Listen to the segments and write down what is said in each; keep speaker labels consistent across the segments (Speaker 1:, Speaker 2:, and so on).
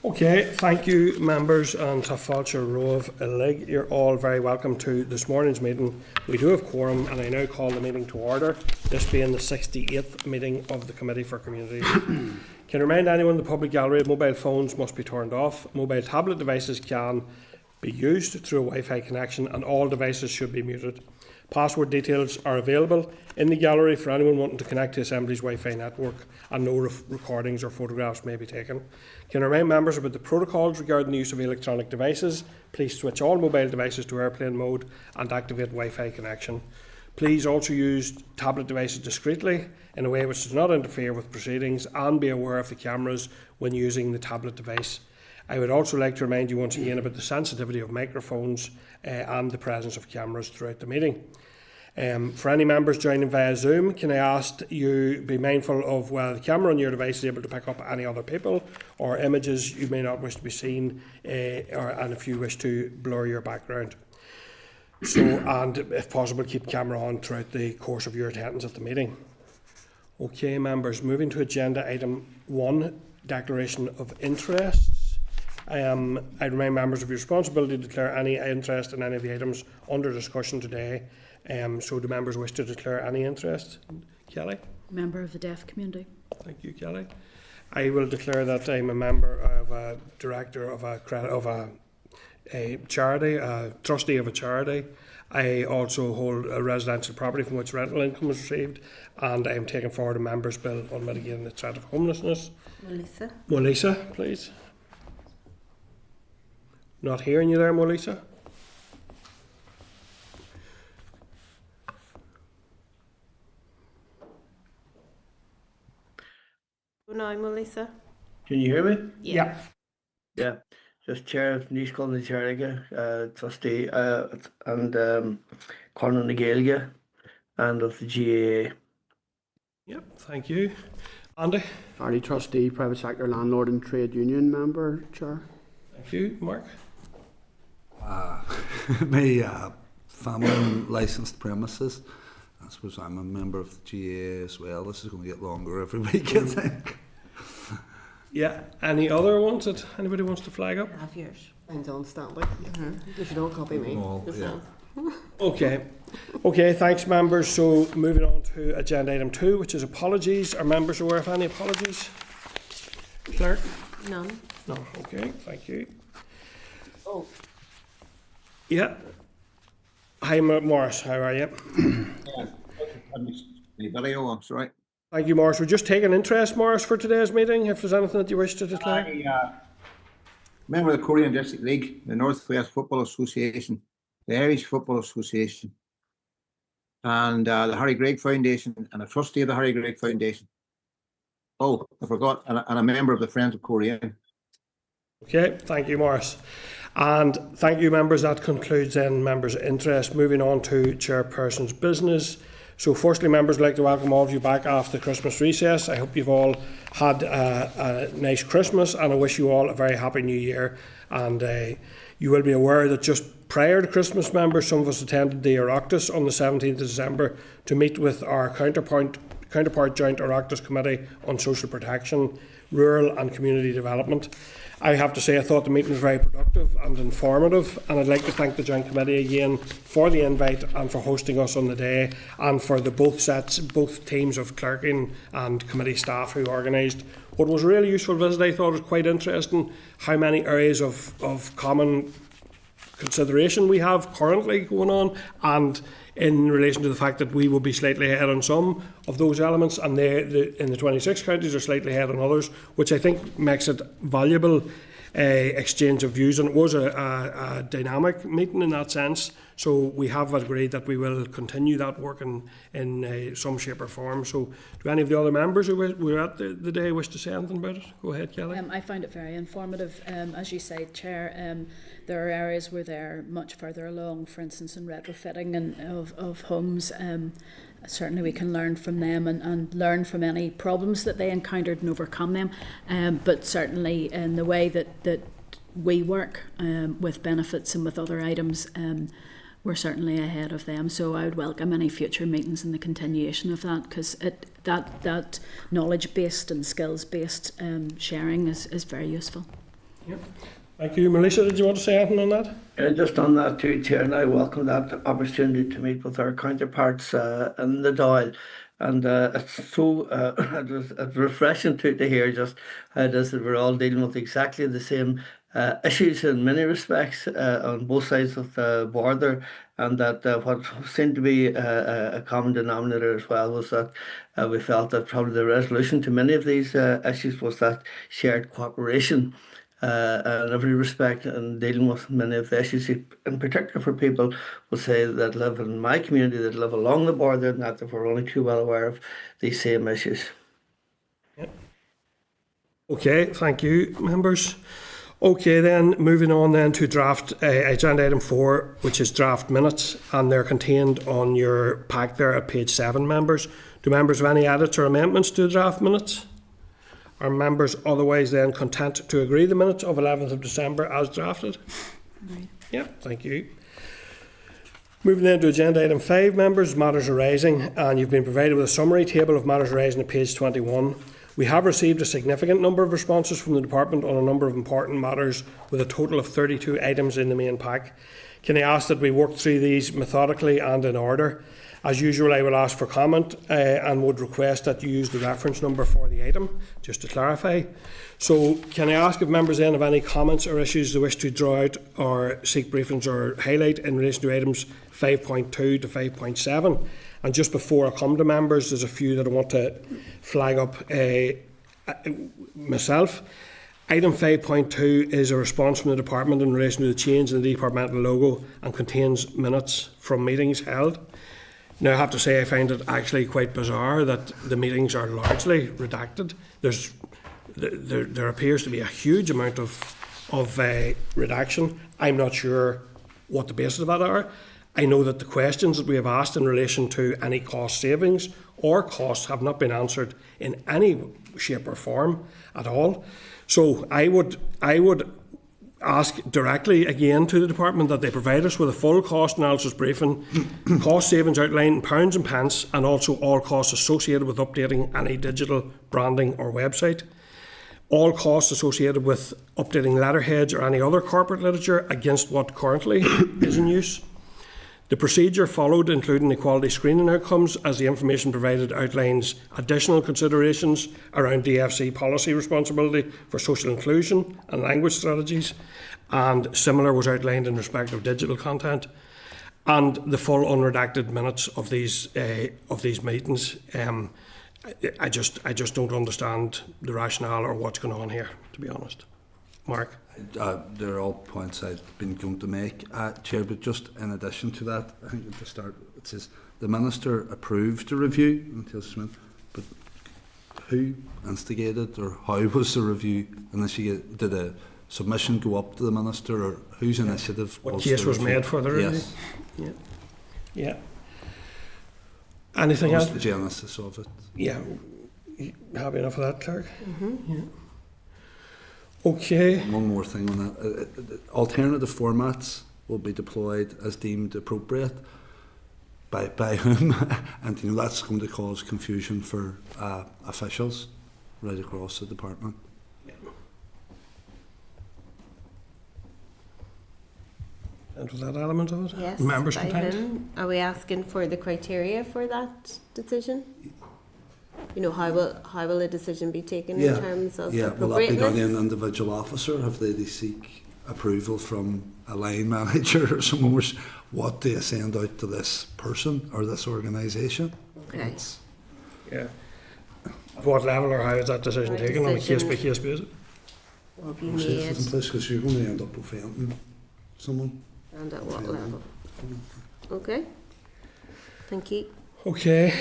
Speaker 1: Okay, thank you, members, and to Fáilte Roamh Illig. You're all very welcome to this morning's meeting. We do have quorum, and I now call the meeting to order, this being the 68th meeting of the Committee for Communities. Can remind anyone in the public gallery mobile phones must be turned off. Mobile tablet devices can be used through a Wi-Fi connection, and all devices should be muted. Password details are available in the gallery for anyone wanting to connect to Assembly's Wi-Fi network, and no recordings or photographs may be taken. Can I remind members about the protocols regarding the use of electronic devices? Please switch all mobile devices to airplane mode and activate Wi-Fi connection. Please also use tablet devices discreetly in a way which does not interfere with proceedings, and be aware of the cameras when using the tablet device. I would also like to remind you once again about the sensitivity of microphones and the presence of cameras throughout the meeting. For any members joining via Zoom, can I ask you be mindful of whether the camera on your device is able to pick up any other people or images you may not wish to be seen, and if you wish to blur your background. And if possible, keep camera on throughout the course of your attendance at the meeting. Okay, members, moving to agenda item 1, declaration of interests. I remind members of your responsibility to declare any interest in any of the items under discussion today. So do members wish to declare any interest? Kelly? Member of the deaf community. Thank you, Kelly. I will declare that I'm a member of a director of a charity, a trustee of a charity. I also hold a residential property from which rental income is received, and I am taking forward a member's bill on mitigating the threat of homelessness. Melissa, please. Not hearing you there, Melissa.
Speaker 2: No, Melissa.
Speaker 3: Can you hear me?
Speaker 1: Yeah.
Speaker 3: Yeah. Just chair of Níos Conley Charity, trustee, and Conor na Gaeilge, and of the GAA.
Speaker 1: Yep, thank you. Andy?
Speaker 4: Party trustee, private sector landlord and trade union member, Chair.
Speaker 1: Thank you. Mark?
Speaker 5: My family licensed premises. I suppose I'm a member of the GAA as well. This is going to get longer every week, I think.
Speaker 1: Yeah. Any other ones that anybody wants to flag up?
Speaker 2: Have yours.
Speaker 6: Mine's on standby. You should all copy me.
Speaker 1: Okay. Okay, thanks, members. So moving on to agenda item 2, which is apologies. Are members aware of any apologies? Clerk?
Speaker 2: None.
Speaker 1: No. Okay, thank you.
Speaker 2: Oh.
Speaker 1: Yeah. Hi, Morris. How are you?
Speaker 7: Video on, sorry.
Speaker 1: Thank you, Morris. We're just taking interest, Morris, for today's meeting. If there's anything that you wish to declare.
Speaker 7: Member of the Korean District League, the North West Football Association, the Irish Football Association, and the Harry Gregg Foundation, and a trustee of the Harry Gregg Foundation. Oh, I forgot, and a member of the Friends of Korean.
Speaker 1: Okay, thank you, Morris. And thank you, members. That concludes then members' interest. Moving on to chairperson's business. So firstly, members, I'd like to welcome all of you back after the Christmas recess. I hope you've all had a nice Christmas, and I wish you all a very happy New Year. And you will be aware that just prior to Christmas, members, some of us attended the Oireachtas on the 17th of December to meet with our counterpart Joint Oireachtas Committee on Social Protection, Rural and Community Development. I have to say I thought the meeting was very productive and informative, and I'd like to thank the Joint Committee again for the invite and for hosting us on the day, and for the both teams of clerking and committee staff who organised what was a really useful visit. I thought it was quite interesting how many areas of common consideration we have currently going on, and in relation to the fact that we will be slightly ahead on some of those elements, and in the 26 counties are slightly ahead on others, which I think makes it valuable exchange of views, and it was a dynamic meeting in that sense. So we have agreed that we will continue that work in some shape or form. So do any of the other members who were at the day wish to say anything about it? Go ahead, Kelly.
Speaker 8: I find it very informative. As you say, Chair, there are areas where they're much further along, for instance in retrofitting of homes. Certainly we can learn from them and learn from any problems that they encountered and overcome them. But certainly in the way that we work with benefits and with other items, we're certainly ahead of them. So I would welcome any future meetings and the continuation of that, because that knowledge-based and skills-based sharing is very useful.
Speaker 1: Thank you. Melissa, did you want to say anything on that?
Speaker 3: Just on that too, Chair, and I welcome that opportunity to meet with our counterparts in the Dáil. And it's so it's refreshing to hear just how it is that we're all dealing with exactly the same issues in many respects on both sides of the border, and that what seemed to be a common denominator as well was that we felt that probably the resolution to many of these issues was that shared cooperation in every respect and dealing with many of the issues, in particular for people will say that live in my community, that live along the border, and that we're only too well aware of these same issues.
Speaker 1: Okay, thank you, members. Okay, then moving on then to draft agenda item 4, which is draft minutes, and they're contained on your pack there at page 7, members. Do members have any edits or amendments to the draft minutes? Are members otherwise then content to agree the minutes of 11th of December as drafted?
Speaker 8: Right.
Speaker 1: Yeah, thank you. Moving then to agenda item 5, members, matters arising, and you've been provided with a summary table of matters arising at page 21. We have received a significant number of responses from the department on a number of important matters, with a total of 32 items in the main pack. Can I ask that we work through these methodically and in order? As usual, I will ask for comment and would request that you use the reference number for the item, just to clarify. So can I ask if members then have any comments or issues they wish to draw out or seek briefings or highlight in relation to items 5.2 to 5.7? And just before I come to members, there's a few that I want to flag up myself. Item 5.2 is a response from the department in relation to the change in the departmental logo and contains minutes from meetings held. Now, I have to say I find it actually quite bizarre that the meetings are largely redacted. There appears to be a huge amount of redaction. I'm not sure what the basis of that are. I know that the questions that we have asked in relation to any cost savings or costs have not been answered in any shape or form at all. So I would ask directly again to the department that they provide us with a full cost analysis briefing, cost savings outline in pounds and pence, and also all costs associated with updating any digital branding or website, all costs associated with updating letterheads or any other corporate literature against what currently is in use, the procedure followed, including the quality screening outcomes, as the information provided outlines additional considerations around DFC policy responsibility for social inclusion and language strategies, and similar was outlined in respect of digital content, and the full unredacted minutes of these meetings. I just don't understand the rationale or what's going on here, to be honest. Mark?
Speaker 5: They're all points I've been going to make, Chair, but just in addition to that, I think at the start it says the Minister approved the review until Smith, but who instigated or how was the review initiated? Did a submission go up to the Minister, or whose initiative
Speaker 1: What
Speaker 5: was
Speaker 1: case
Speaker 5: the
Speaker 1: was
Speaker 5: review?
Speaker 1: made for the review?
Speaker 5: Yes.
Speaker 1: Yeah. Anything
Speaker 5: What
Speaker 1: else?
Speaker 5: was the genesis of it?
Speaker 1: Yeah. You happy enough with that, Clerk? Yeah. Okay.
Speaker 5: One more thing on that. Alternative formats will be deployed as deemed appropriate. By whom? And that's going to cause confusion for officials right across the department.
Speaker 1: And was that element of it?
Speaker 2: Yes.
Speaker 1: Members
Speaker 2: by
Speaker 1: content?
Speaker 2: him. Are we asking for the criteria for that decision? You know, how will a decision be taken in terms of
Speaker 5: will that be done in
Speaker 2: appropriateness?
Speaker 5: an individual officer? Have they to seek approval from a line manager or someone? What do you send out to this person or this organisation?
Speaker 2: Okay.
Speaker 1: Yeah. At what level or how is that decision
Speaker 2: Our
Speaker 1: taken on a
Speaker 2: decision-
Speaker 1: case-by-case basis?
Speaker 2: Will be
Speaker 5: Because
Speaker 2: made,
Speaker 5: you're going to end up offending someone.
Speaker 2: and at what level? Okay. Thank you.
Speaker 1: Okay.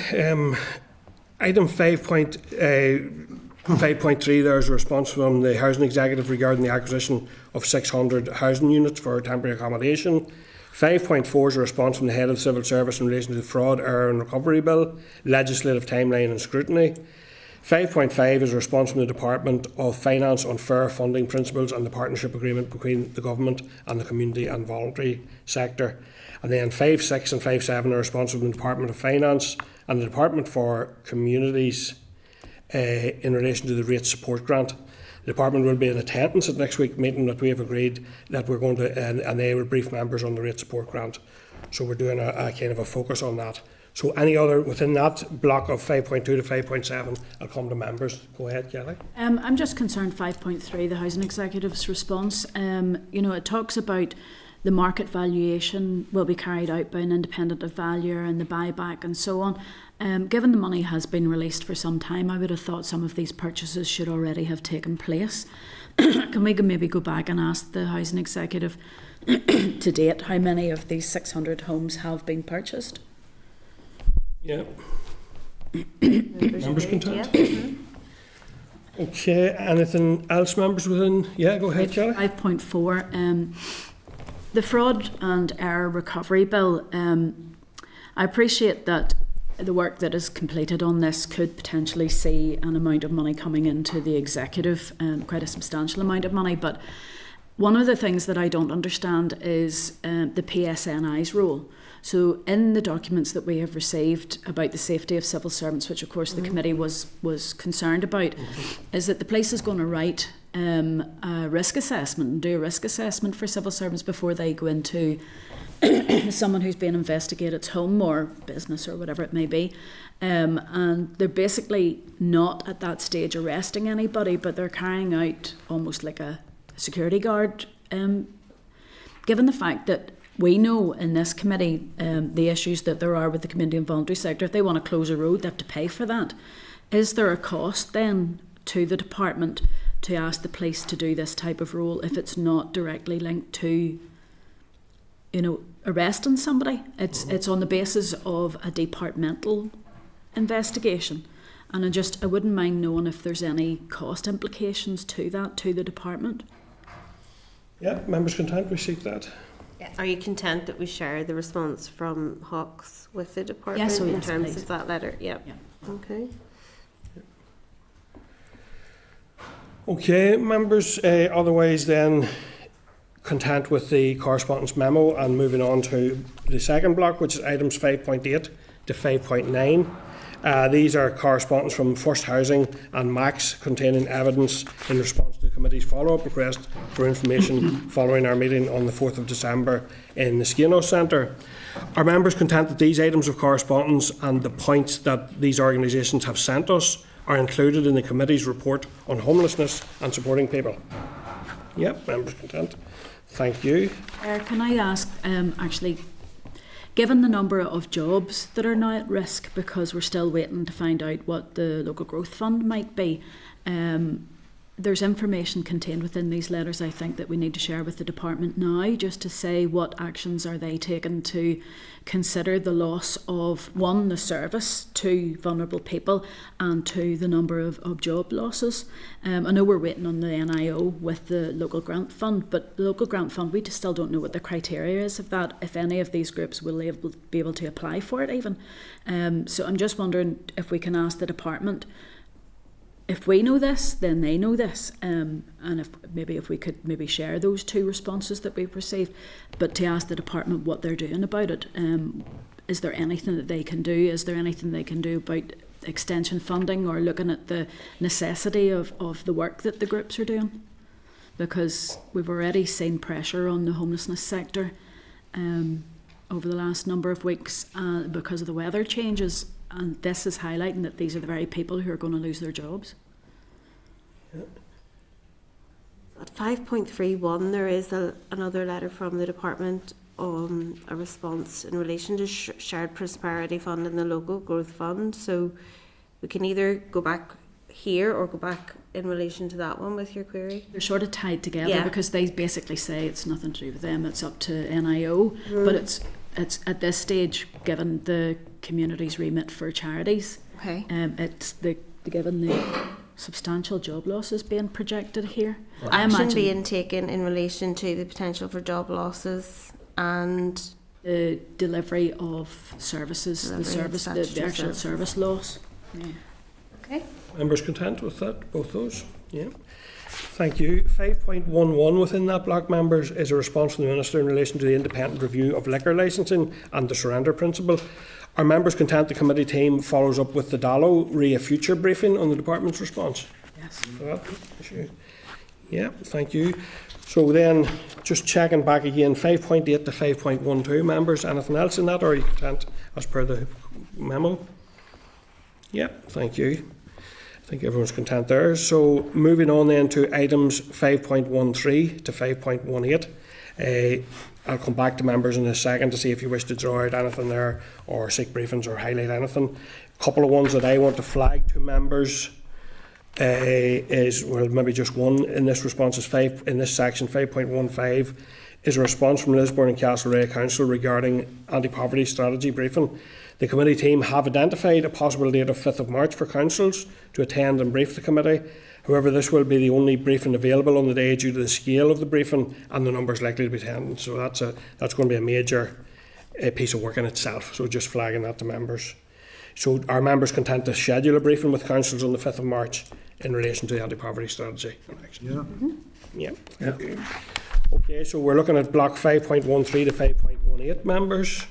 Speaker 1: Item 5.3, there's a response from the Housing Executive regarding the acquisition of 600 housing units for temporary accommodation. 5.4 is a response from the Head of the Civil Service in relation to the Fraud, Error and Recovery Bill, legislative timeline and scrutiny. 5.5 is a response from the Department of Finance on fair funding principles and the partnership agreement between the government and the community and voluntary sector. And then 5.6 and 5.7 are response from the Department of Finance and the Department for Communities in relation to the Rate Support Grant. The department will be in attendance at next week's meeting that we have agreed that we're going to, and they will brief members on the rate support grant. So we're doing a kind of a focus on that. So any other, within that block of 5.2 to 5.7, I'll come to members. Go ahead, Kelly.
Speaker 8: I'm just concerned 5.3, the Housing Executive's response. It talks about the market valuation will be carried out by an independent valuer and the buyback and so on. Given the money has been released for some time, I would have thought some of these purchases should already have taken place. Can we maybe go back and ask the Housing Executive to date how many of these 600 homes have been purchased?
Speaker 1: Yeah. Members content?
Speaker 2: Yeah.
Speaker 1: Okay, anything else, members, within? Yeah, go ahead, Kelly.
Speaker 8: 5.4, the Fraud and Error Recovery Bill. I appreciate that the work that is completed on this could potentially see an amount of money coming into the executive, quite a substantial amount of money, but one of the things that I don't understand is the PSNI's role. So in the documents that we have received about the safety of civil servants, which of course the committee was concerned about, is that the police is going to write a risk assessment and do a risk assessment for civil servants before they go into someone who's being investigated's home or business or whatever it may be. And they're basically not at that stage arresting anybody, but they're carrying out almost like a security guard. Given the fact that we know in this committee the issues that there are with the community and voluntary sector, if they want to close a road, they have to pay for that. Is there a cost then to the department to ask the police to do this type of role if it's not directly linked to, arresting somebody? It's on the basis of a departmental investigation. And I wouldn't mind knowing if there's any cost implications to that, to the department.
Speaker 1: Yeah, members content, we seek that.
Speaker 2: Are you content that we share the response from Hawks with the department
Speaker 8: Yes,
Speaker 2: in terms
Speaker 8: please.
Speaker 2: of that letter? Yep.
Speaker 8: Yeah.
Speaker 2: Okay.
Speaker 1: Okay, members, otherwise then content with the correspondence memo and moving on to the second block, which is items 5.8 to 5.9. These are correspondence from First Housing and Max containing evidence in response to the committee's follow-up request for information following our meeting on the 4th of December in the Skino Centre. Are members content that these items of correspondence and the points that these organisations have sent us are included in the committee's report on homelessness and supporting people? Yep, members content. Thank you.
Speaker 8: Can I ask, actually, given the number of jobs that are now at risk because we're still waiting to find out what the local growth fund might be, there's information contained within these letters, I think, that we need to share with the department now, just to say what actions are they taking to consider the loss of, one, the service to vulnerable people, and two, the number of job losses. I know we're waiting on the NIO with the local grant fund, but the local grant fund, we just still don't know what the criteria is of that, if any of these groups will be able to apply for it even. So I'm just wondering if we can ask the department, if we know this, then they know this, and if we could maybe share those two responses that we've received, but to ask the department what they're doing about it. Is there anything that they can do? Is there anything they can do about extension funding or looking at the necessity of the work that the groups are doing? Because we've already seen pressure on the homelessness sector over the last number of weeks because of the weather changes. And this is highlighting that these are the very people who are going to lose their jobs.
Speaker 2: At 5.31, there is another letter from the department on a response in relation to shared prosperity fund and the local growth fund. So we can either go back here or go back in relation to that one with your query.
Speaker 8: They're sort of tied together because they basically say it's nothing to do with them, it's up to NIO. But it's at this stage, given the community's remit for charities, it's given the substantial job losses being projected here. I imagine
Speaker 2: being taken in relation to the potential for job losses and
Speaker 8: the delivery of services, the actual service loss. Yeah.
Speaker 2: Okay.
Speaker 1: Members content with that, both those? Yeah. Thank you. 5.11 within that block, members, is a response from the Minister in relation to the independent review of liquor licensing and the surrender principle. Are members content the committee team follows up with the DALO re a future briefing on the department's response?
Speaker 8: Yes.
Speaker 1: For that issue. Yeah, thank you. So then, just checking back again, 5.8 to 5.12 members, anything else in that, or are you content as per the memo? Yeah, thank you. I think everyone's content there. So moving on then to items 5.13 to 5.18. I'll come back to members in a second to see if you wish to draw out anything there or seek briefings or highlight anything. A couple of ones that I want to flag to members is, well, maybe just one in this response is in this section 5.15 is a response from Lisburn and Castlereagh Council regarding anti-poverty strategy briefing. The committee team have identified a possible date of 5th of March for councils to attend and brief the committee. However, this will be the only briefing available on the day due to the scale of the briefing and the numbers likely to be attending. So that's going to be a major piece of work in itself. So just flagging that to members. So are members content to schedule a briefing with councils on the 5th of March in relation to the anti-poverty strategy? Yeah. Yeah. Okay, so we're looking at block 5.13 to 5.18 members.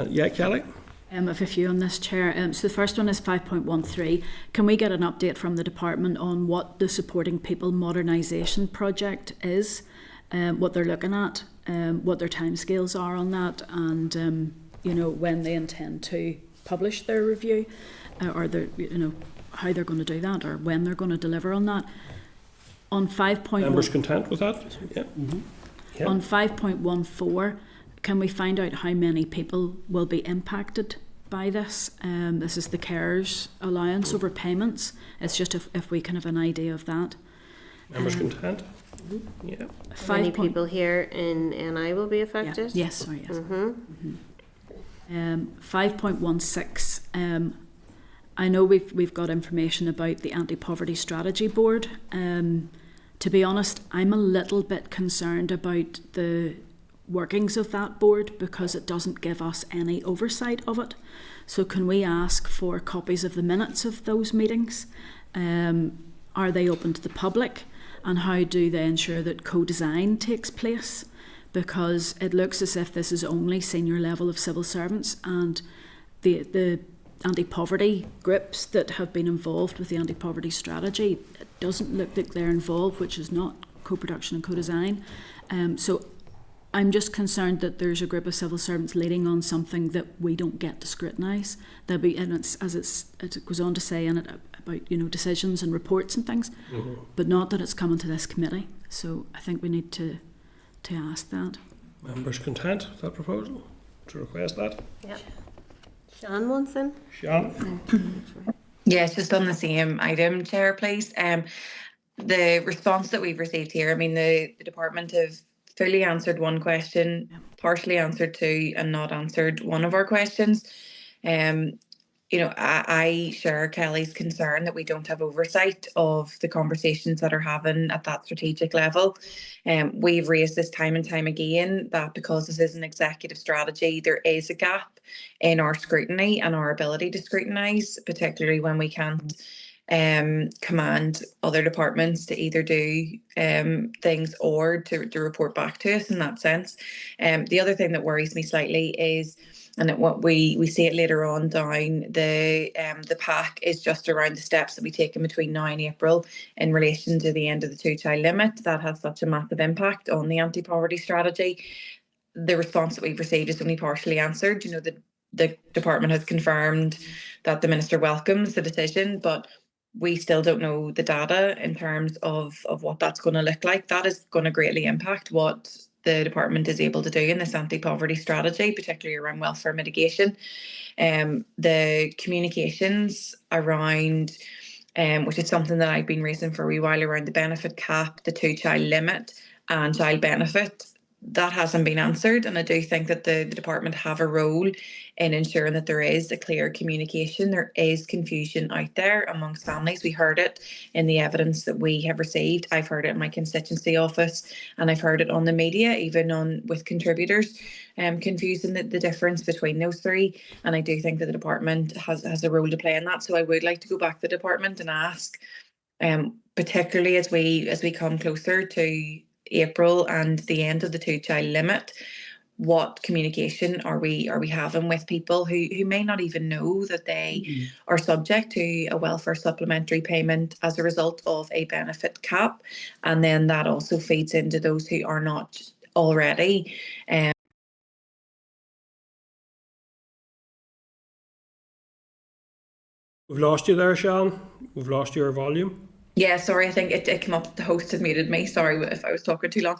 Speaker 1: Yeah, Kelly?
Speaker 8: I have a few on this, Chair. So the first one is 5.13. Can we get an update from the department on what the Supporting People Modernisation project is, what they're looking at, what their timescales are on that, and when they intend to publish their review, or how they're going to do that, or when they're going to deliver on that. On 5.1,
Speaker 1: members content with that? Yeah. Yeah.
Speaker 8: On 5.14. Can we find out how many people will be impacted by this? This is the carers allowance over payments. It's just if we can have an idea of that.
Speaker 1: Members content? Yeah.
Speaker 2: How many people here in NI will be affected?
Speaker 8: Yeah. Yes, sorry, yes. 5.16. I know we've got information about the Anti-Poverty Strategy Board. To be honest, I'm a little bit concerned about the workings of that board because it doesn't give us any oversight of it. So can we ask for copies of the minutes of those meetings? Are they open to the public? And how do they ensure that co-design takes place? Because it looks as if this is only senior level of civil servants, and the anti-poverty groups that have been involved with the anti-poverty strategy, it doesn't look like they're involved, which is not co-production and co-design. So I'm just concerned that there's a group of civil servants leading on something that we don't get to scrutinise. There'll be, and it goes on to say in it about decisions and reports and things, but not that it's coming to this committee. So I think we need to ask that.
Speaker 1: Members content with that proposal? To request that?
Speaker 2: Yeah. Sean wants in.
Speaker 1: Sean?
Speaker 9: Yes, just on the same item, Chair, please. The response that we've received here, I mean, the department have fully answered one question, partially answered two, and not answered one of our questions. I share Kelly's concern that we don't have oversight of the conversations that are having at that strategic level. We've raised this time and time again that because this is an executive strategy, there is a gap in our scrutiny and our ability to scrutinise, particularly when we can't command other departments to either do things or to report back to us in that sense. The other thing that worries me slightly is, and what we see it later on down the pack, is just around the steps that we take in between now and April in relation to the end of the 2-child limit. That has such a massive impact on the anti-poverty strategy. The response that we've received is only partially answered. The department has confirmed that the minister welcomes the decision, but we still don't know the data in terms of what that's going to look like. That is going to greatly impact what the department is able to do in this anti-poverty strategy, particularly around welfare mitigation. The communications around, which is something that I've been raising for a wee while, around the benefit cap, the 2-child limit and child benefit, that hasn't been answered. And I do think that the department have a role in ensuring that there is a clear communication. There is confusion out there amongst families. We heard it in the evidence that we have received. I've heard it in my constituency office, and I've heard it on the media, even with contributors, confusing the difference between those three. And I do think that the department has a role to play in that. So I would like to go back to the department and ask, particularly as we come closer to April and the end of the 2-child limit, what communication are we having with people who may not even know that they are subject to a welfare supplementary payment as a result of a benefit cap, and then that also feeds into those who are not already.
Speaker 1: We've lost you there, Sean. We've lost your volume.
Speaker 9: Yeah, sorry, I think it came up, the host had muted me, sorry if I was talking too long.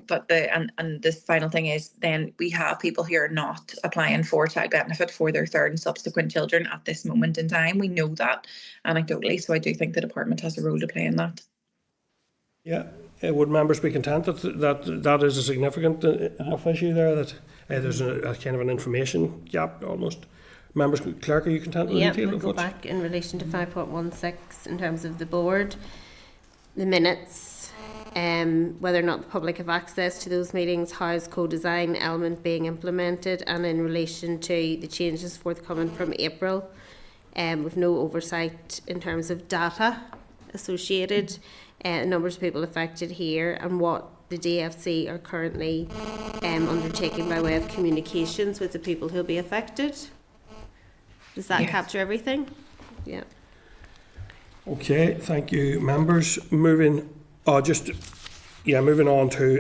Speaker 9: But the final thing is, then we have people who are not applying for child benefit for their third and subsequent children at this moment in time. We know that anecdotally, so I do think the department has a role to play in that.
Speaker 1: Yeah, would members be content that is a significant enough issue there, that there's a kind of an information gap almost? Members, Clerk, are you content with the detail
Speaker 2: we'll
Speaker 1: of
Speaker 2: go
Speaker 1: what's...
Speaker 2: back in relation to 5.16 in terms of the board, the minutes, whether or not the public have access to those meetings, how is co-design element being implemented, and in relation to the changes forthcoming from April, with no oversight in terms of data associated, numbers of people affected here, and what the DFC are currently undertaking by way of communications with the people who'll be affected. Does that capture everything? Yeah.
Speaker 1: Okay, thank you, members. Moving on to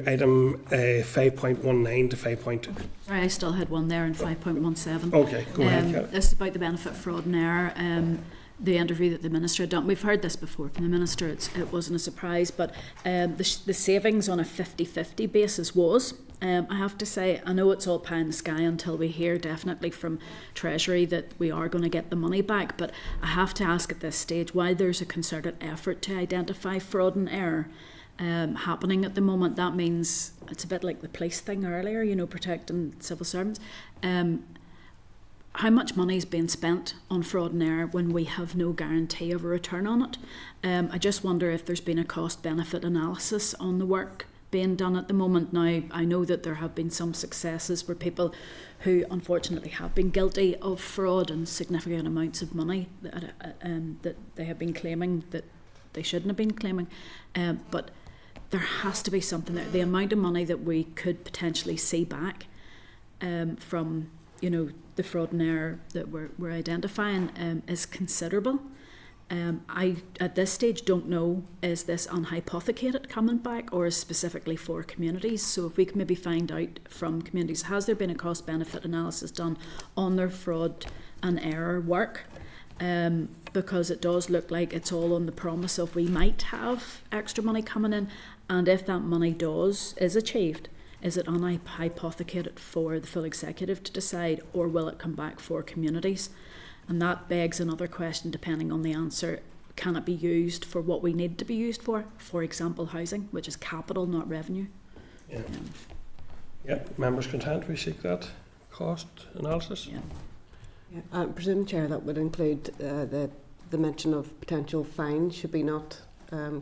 Speaker 1: item 5.19 to 5.2.
Speaker 8: Sorry, I still had one there in 5.17.
Speaker 1: Okay, go ahead, Kelly.
Speaker 8: This is about the benefit, fraud and error. The interview that the Minister had done. We've heard this before from the Minister, it wasn't a surprise, but the savings on a 50-50 basis was, I have to say, I know it's all pie in the sky until we hear definitely from Treasury that we are going to get the money back, but I have to ask at this stage, while there's a concerted effort to identify fraud and error happening at the moment, that means it's a bit like the police thing earlier, protecting civil servants. How much money is being spent on fraud and error when we have no guarantee of a return on it? I just wonder if there's been a cost-benefit analysis on the work being done at the moment. Now, I know that there have been some successes where people who unfortunately have been guilty of fraud and significant amounts of money that they have been claiming that they shouldn't have been claiming. But there has to be something there. The amount of money that we could potentially see back from the fraud and error that we're identifying is considerable. I, at this stage, don't know, is this unhypothecated coming back or is specifically for communities? So if we can maybe find out from communities, has there been a cost-benefit analysis done on their fraud and error work? Because it does look like it's all on the promise of we might have extra money coming in, and if that money is achieved, is it unhypothecated for the full executive to decide, or will it come back for communities? And that begs another question, depending on the answer. Can it be used for what we need to be used for? For example, housing, which is capital, not revenue.
Speaker 1: Yeah. Members content we seek that cost analysis?
Speaker 6: Yeah. I presume, Chair, that would include the mention of potential fines. Should we not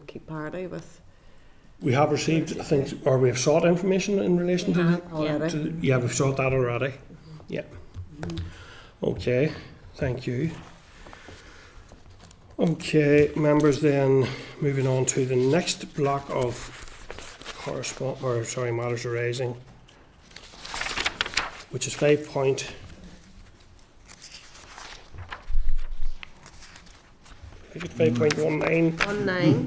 Speaker 6: keep parity with?
Speaker 1: We have received things, or we have sought information in relation to
Speaker 6: already.
Speaker 1: we've sought that already. Yeah. Okay, thank you. Okay, members, then moving on to the next block of matters arising, which is 5.19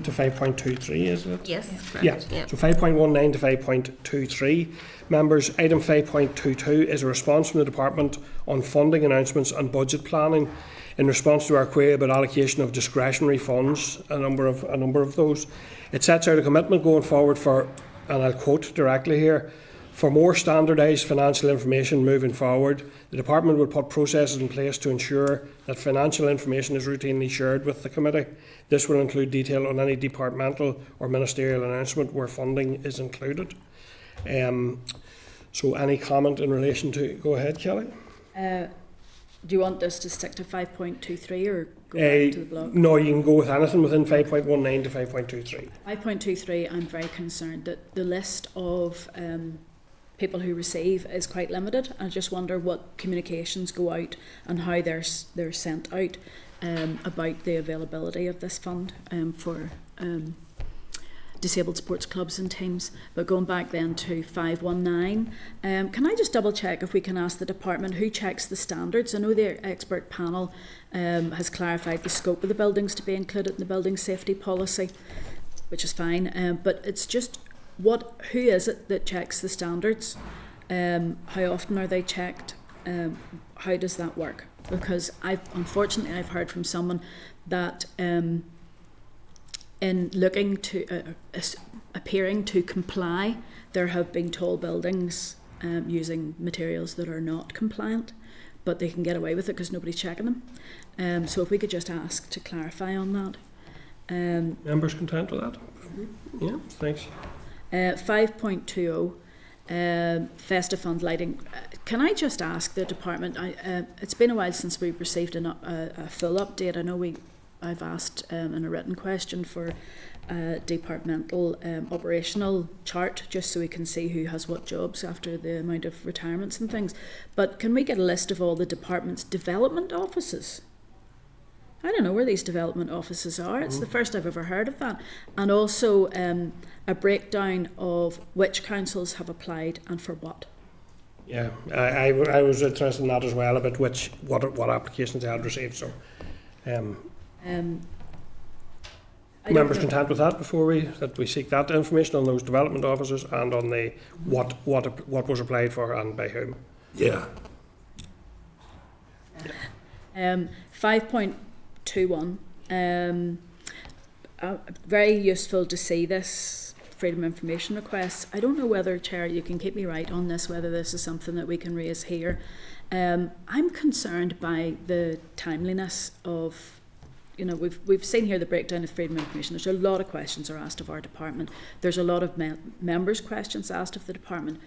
Speaker 1: to 5.23, isn't it?
Speaker 2: Yes, correct.
Speaker 1: Yeah, so 5.19 to 5.23. Members, item 5.22 is a response from the Department on funding announcements and budget planning in response to our query about allocation of discretionary funds, a number of those. It sets out a commitment going forward for, and I'll quote directly here, for more standardised financial information moving forward. The Department will put processes in place to ensure that financial information is routinely shared with the Committee. This will include detail on any departmental or ministerial announcement where funding is included. So any comment in relation to... Go ahead, Kelly.
Speaker 8: Do you want us to stick to 5.23 or go back to the block?
Speaker 1: No, you can go with anything within 5.19 to 5.23.
Speaker 8: 5.23, I'm very concerned that the list of people who receive is quite limited. I just wonder what communications go out and how they're sent out about the availability of this fund for disabled sports clubs and teams. But going back then to 519, can I just double check if we can ask the department who checks the standards? I know the expert panel has clarified the scope of the buildings to be included in the building safety policy, which is fine, but it's just who is it that checks the standards? How often are they checked? How does that work? Because unfortunately I've heard from someone that in looking to appearing to comply, there have been tall buildings using materials that are not compliant, but they can get away with it because nobody's checking them. So if we could just ask to clarify on that.
Speaker 1: Members content with that? Yeah, thanks.
Speaker 8: 5.20, festive fund lighting. Can I just ask the department? It's been a while since we've received a full update. I know I've asked in a written question for a departmental operational chart, just so we can see who has what jobs after the amount of retirements and things. But can we get a list of all the department's development offices? I don't know where these development offices are. It's the first I've ever heard of that. And also a breakdown of which councils have applied and for what.
Speaker 1: Yeah, I was interested in that as well, about what applications they had received. So, members content with that before we seek that information on those development offices and on the what was applied for and by whom.
Speaker 5: Yeah.
Speaker 8: 5.21. Very useful to see this freedom of information requests. I don't know whether, Chair, you can keep me right on this, whether this is something that we can raise here. I'm concerned by the timeliness of, we've seen here the breakdown of freedom of information. There's a lot of questions are asked of our department. There's a lot of members' questions asked of the department,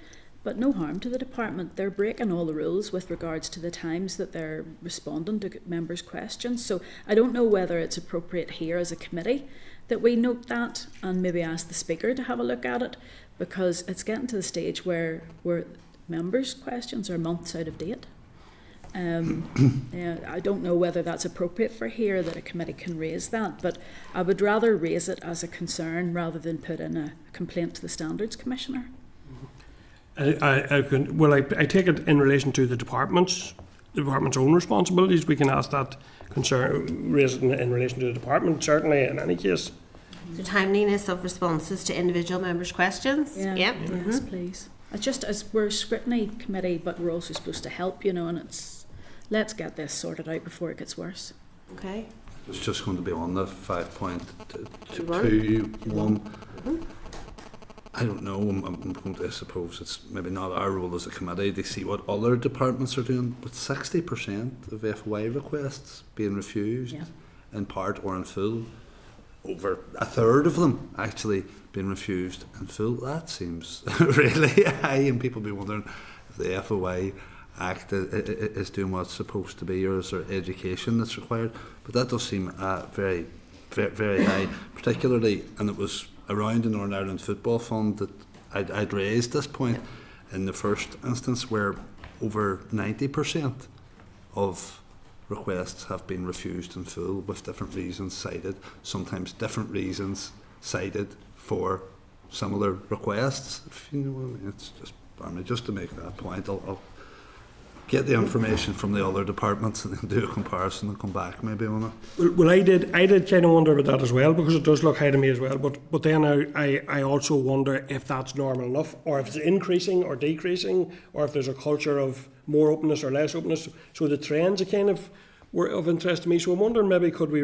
Speaker 8: but no harm to the department. They're breaking all the rules with regards to the times that they're responding to members' questions. So I don't know whether it's appropriate here as a committee that we note that and maybe ask the Speaker to have a look at it, because it's getting to the stage where members' questions are months out of date. I don't know whether that's appropriate for here, that a committee can raise that, but I would rather raise it as a concern rather than put in a complaint to the Standards Commissioner.
Speaker 1: I take it in relation to the department's own responsibilities. We can ask that concern, raise it in relation to the department, certainly in any case.
Speaker 2: The timeliness of responses to individual members' questions.
Speaker 8: Yeah.
Speaker 2: Yep.
Speaker 8: Yes, please. It's just as we're a scrutiny committee, but we're also supposed to help, and it's let's get this sorted out before it gets worse.
Speaker 2: Okay.
Speaker 5: It's just going to be on the 5.21.
Speaker 2: Mm-hmm.
Speaker 5: I don't know. I'm going to suppose it's maybe not our role as a committee to see what other departments are doing, but 60% of FOI requests being refused in part or in full. Over a third of them actually being refused in full. That seems really high, and people be wondering if the FOI Act is doing what it's supposed to be, or is there education that's required. But that does seem very, very, very high, particularly, and it was around the Northern Ireland Football Fund that I'd raised this point in the first instance, where over 90% of requests have been refused in full with different reasons cited, sometimes different reasons cited for similar requests. If you know what I mean, it's just to make that point. I'll get the information from the other departments and then do a comparison and come back maybe on it.
Speaker 1: Well, I did kind of wonder about that as well, because it does look high to me as well. But then I also wonder if that's normal enough, or if it's increasing or decreasing, or if there's a culture of more openness or less openness. So the trends are kind of were of interest to me. So I'm wondering, maybe could we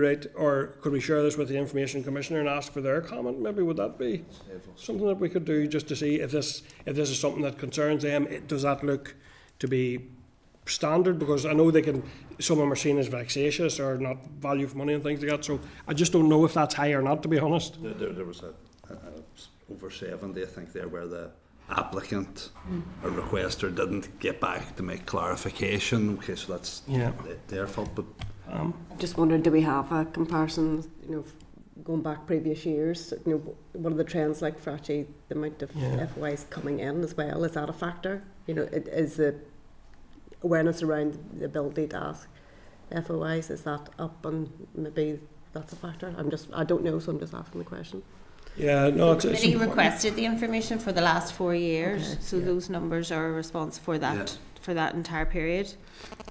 Speaker 1: share this with the Information Commissioner and ask for their comment? Maybe would that be something that we could do, just to see if this is something that concerns them? Does that look to be standard? Because I know some of them are seen as vexatious or not value for money and things like that. So I just don't know if that's high or not, to be honest.
Speaker 5: There was over 70, I think, there where the applicant or requester didn't get back to make clarification. Okay, so that's their fault. But
Speaker 6: just wondered, do we have a comparison, going back previous years? What are the trends like for actually the amount of FOIs coming in as well? Is that a factor? Is the awareness around the ability to ask FOIs, is that up, and maybe that's a factor? I don't know, so I'm just asking the question.
Speaker 1: Yeah, no,
Speaker 2: The
Speaker 1: it's
Speaker 2: committee
Speaker 1: important.
Speaker 2: requested the information for the last 4 years,
Speaker 6: Okay.
Speaker 2: so those numbers are a response for that entire period.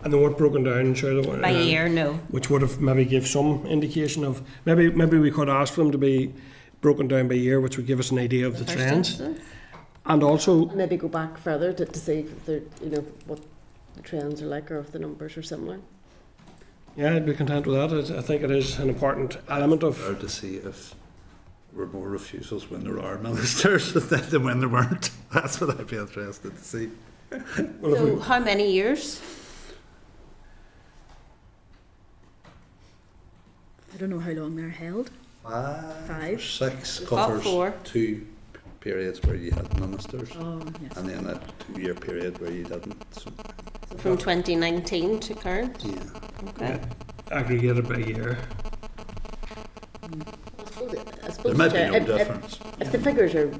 Speaker 1: And they weren't broken down, sure. They weren't,
Speaker 2: By year, no.
Speaker 1: which would have maybe give some indication of, maybe we could ask for them to be broken down by year, which would give us an idea of the
Speaker 2: First
Speaker 1: trends.
Speaker 2: instance.
Speaker 1: And also,
Speaker 6: Maybe go back further to see if they're, what the trends are like or if the numbers are similar.
Speaker 1: yeah, I'd be content with that. I think it is an important element of.
Speaker 5: Hard to see if there were more refusals when there are ministers than when there weren't. That's what I'd be interested to see.
Speaker 1: Well, if
Speaker 2: So
Speaker 1: we-
Speaker 2: how many years?
Speaker 8: I don't know how long they're held. 5.
Speaker 5: 6
Speaker 2: We've got
Speaker 5: covers
Speaker 2: 4.
Speaker 5: 2 periods where you had ministers,
Speaker 8: Oh, yes.
Speaker 5: and then a 2-year period where you didn't. So,
Speaker 2: From 2019 to current?
Speaker 5: yeah.
Speaker 2: Okay.
Speaker 1: aggregated by year.
Speaker 6: I suppose,
Speaker 5: There might be
Speaker 6: Chair,
Speaker 5: no
Speaker 6: if
Speaker 5: difference.
Speaker 6: the figures are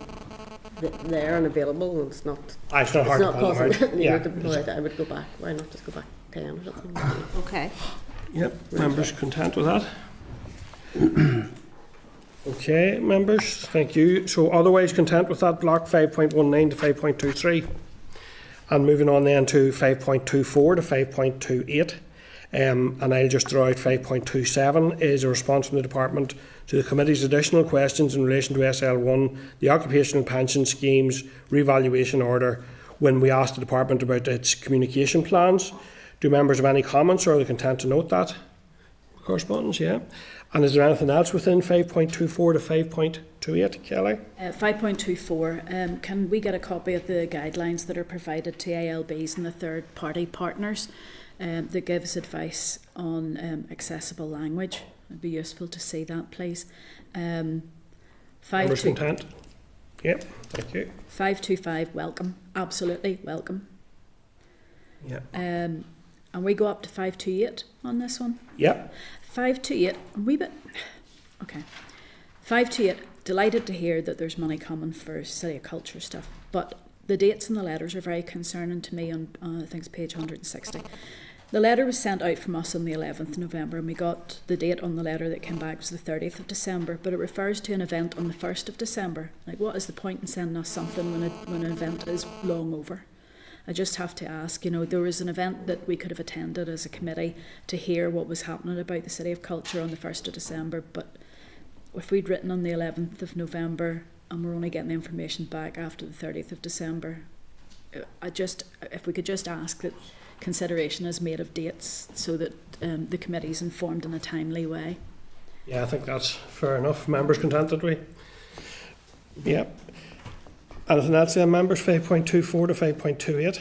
Speaker 6: there and available, it's not
Speaker 1: It's not hard to pull
Speaker 6: causing
Speaker 1: apart.
Speaker 6: you
Speaker 1: Yeah.
Speaker 6: know, to pull it. I would go back. Why not just go back 10 or something?
Speaker 2: Okay.
Speaker 1: Yep, members content with that? Okay, members, thank you. So otherwise content with that block 5.19 to 5.23? And moving on then to 5.24 to 5.28. And I'll just throw out 5.27 is a response from the department to the committee's additional questions in relation to SL1, the occupational pension schemes revaluation order, when we asked the department about its communication plans. Do members have any comments, or are they content to note that? Correspondence, yeah. And is there anything else within 5.24 to 5.28, Kelly?
Speaker 8: 5.24, can we get a copy of the guidelines that are provided to ALBs and the third party partners that gives advice on accessible language? It'd be useful to see that, please.
Speaker 1: Members content? Yep, thank you.
Speaker 8: 525, welcome, absolutely welcome.
Speaker 1: Yeah.
Speaker 8: And we go up to 528 on this one.
Speaker 1: Yep.
Speaker 8: 528, a wee bit. Okay. 528, delighted to hear that there's money coming for City of Culture stuff, but the dates in the letters are very concerning to me on, I think it's page 160. The letter was sent out from us on the 11th of November, and we got the date on the letter that came back was the 30th of December, but it refers to an event on the 1st of December. Like, what is the point in sending us something when an event is long over? I just have to ask, there was an event that we could have attended as a committee to hear what was happening about the City of Culture on the 1st of December, but if we'd written on the 11th of November and we're only getting the information back after the 30th of December, if we could just ask that consideration is made of dates so that the committee's informed in a timely way.
Speaker 1: Yeah, I think that's fair enough. Members content, did we? Yep. Anything else then, members? 5.24 to 5.28?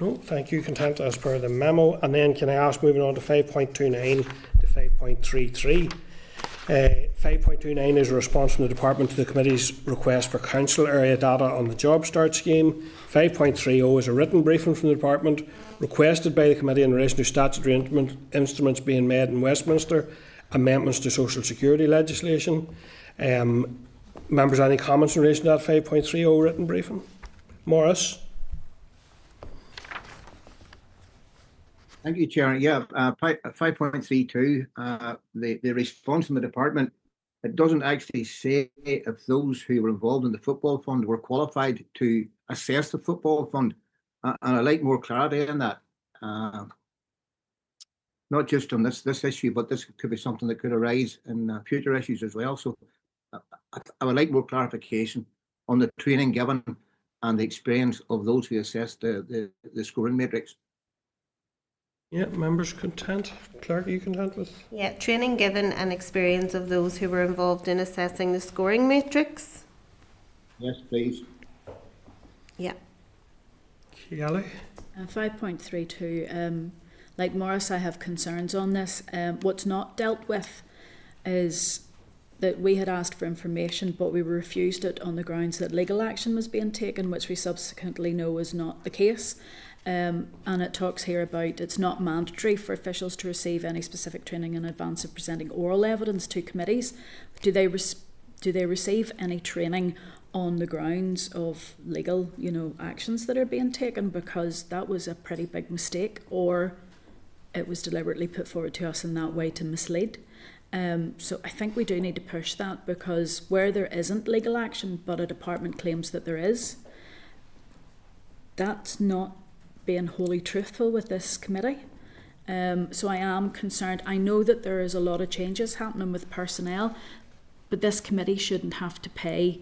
Speaker 1: No, thank you. Content as per the memo. And then can I ask, moving on to 5.29 to 5.33? 5.29 is a response from the department to the committee's request for council area data on the Job Start scheme. 5.30 is a written briefing from the department requested by the committee in relation to statutory instruments being made in Westminster, amendments to social security legislation. Members, any comments in relation to that 5.30 written briefing? Morris?
Speaker 7: Thank you, Chair. Yeah, 5.32, the response from the department, it doesn't actually say if those who were involved in the football fund were qualified to assess the football fund. And I'd like more clarity on that. Not just on this issue, but this could be something that could arise in future issues as well. So I would like more clarification on the training given and the experience of those who assess the scoring matrix.
Speaker 1: Yeah, members content. Clerk, are you content with?
Speaker 2: Yeah, training given and experience of those who were involved in assessing the scoring matrix.
Speaker 7: Yes, please.
Speaker 2: Yeah.
Speaker 1: Kelly?
Speaker 8: 5.32, like Morris, I have concerns on this. What's not dealt with is that we had asked for information, but we were refused it on the grounds that legal action was being taken, which we subsequently know is not the case. And it talks here about it's not mandatory for officials to receive any specific training in advance of presenting oral evidence to committees. Do they receive any training on the grounds of legal, actions that are being taken, because that was a pretty big mistake, or it was deliberately put forward to us in that way to mislead? So I think we do need to push that, because where there isn't legal action but a department claims that there is, that's not being wholly truthful with this committee. So I am concerned. I know that there is a lot of changes happening with personnel, but this committee shouldn't have to pay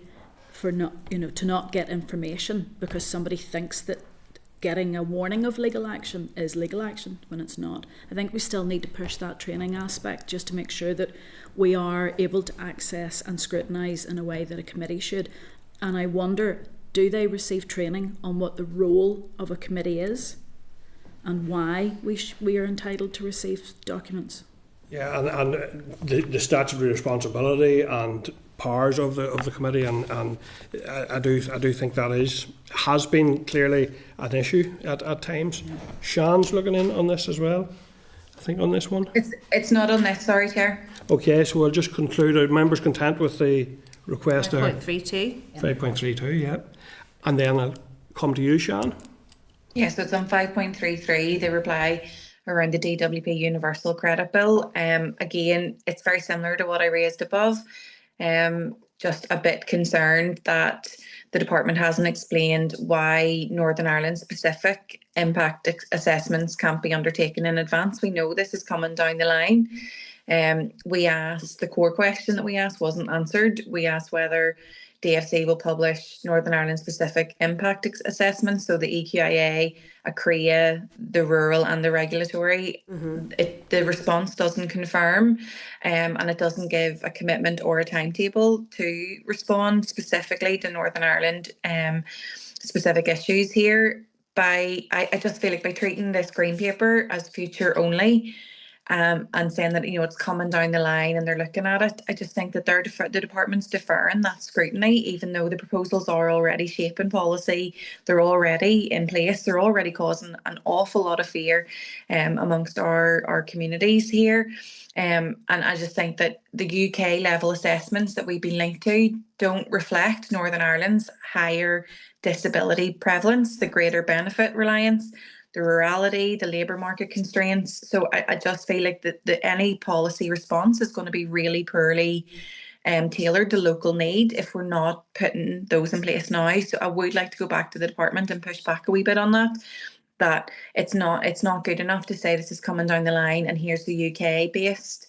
Speaker 8: for to not get information because somebody thinks that getting a warning of legal action is legal action when it's not. I think we still need to push that training aspect just to make sure that we are able to access and scrutinise in a way that a committee should. And I wonder, do they receive training on what the role of a committee is and why we are entitled to receive documents?
Speaker 1: Yeah, and the statutory responsibility and powers of the committee, and I do think that has been clearly an issue at times. Sean's looking in on this as well, I think, on this one.
Speaker 9: It's not on this, sorry, Chair.
Speaker 1: Okay, so we'll just conclude. Are members content with the request there?
Speaker 2: 5.32.
Speaker 1: 5.32, yeah. And then I'll come to you, Sean.
Speaker 9: Yes, so it's on 5.33, the reply around the DWP Universal Credit Bill. Again, it's very similar to what I raised above. Just a bit concerned that the department hasn't explained why Northern Ireland specific impact assessments can't be undertaken in advance. We know this is coming down the line. We asked, the core question that we asked wasn't answered. We asked whether DFC will publish Northern Ireland specific impact assessments, so the EQIA, ACREA, the rural and the regulatory. The response doesn't confirm, and it doesn't give a commitment or a timetable to respond specifically to Northern Ireland specific issues here. I just feel like by treating this green paper as future only, and saying that it's coming down the line and they're looking at it, I just think that the department's deferring that scrutiny, even though the proposals are already shaping policy, they're already in place, they're already causing an awful lot of fear amongst our communities here. And I just think that the UK level assessments that we've been linked to don't reflect Northern Ireland's higher disability prevalence, the greater benefit reliance, the rurality, the labour market constraints. So I just feel like that any policy response is going to be really poorly tailored to local need if we're not putting those in place now. So I would like to go back to the department and push back a wee bit on that it's not good enough to say this is coming down the line and here's the UK based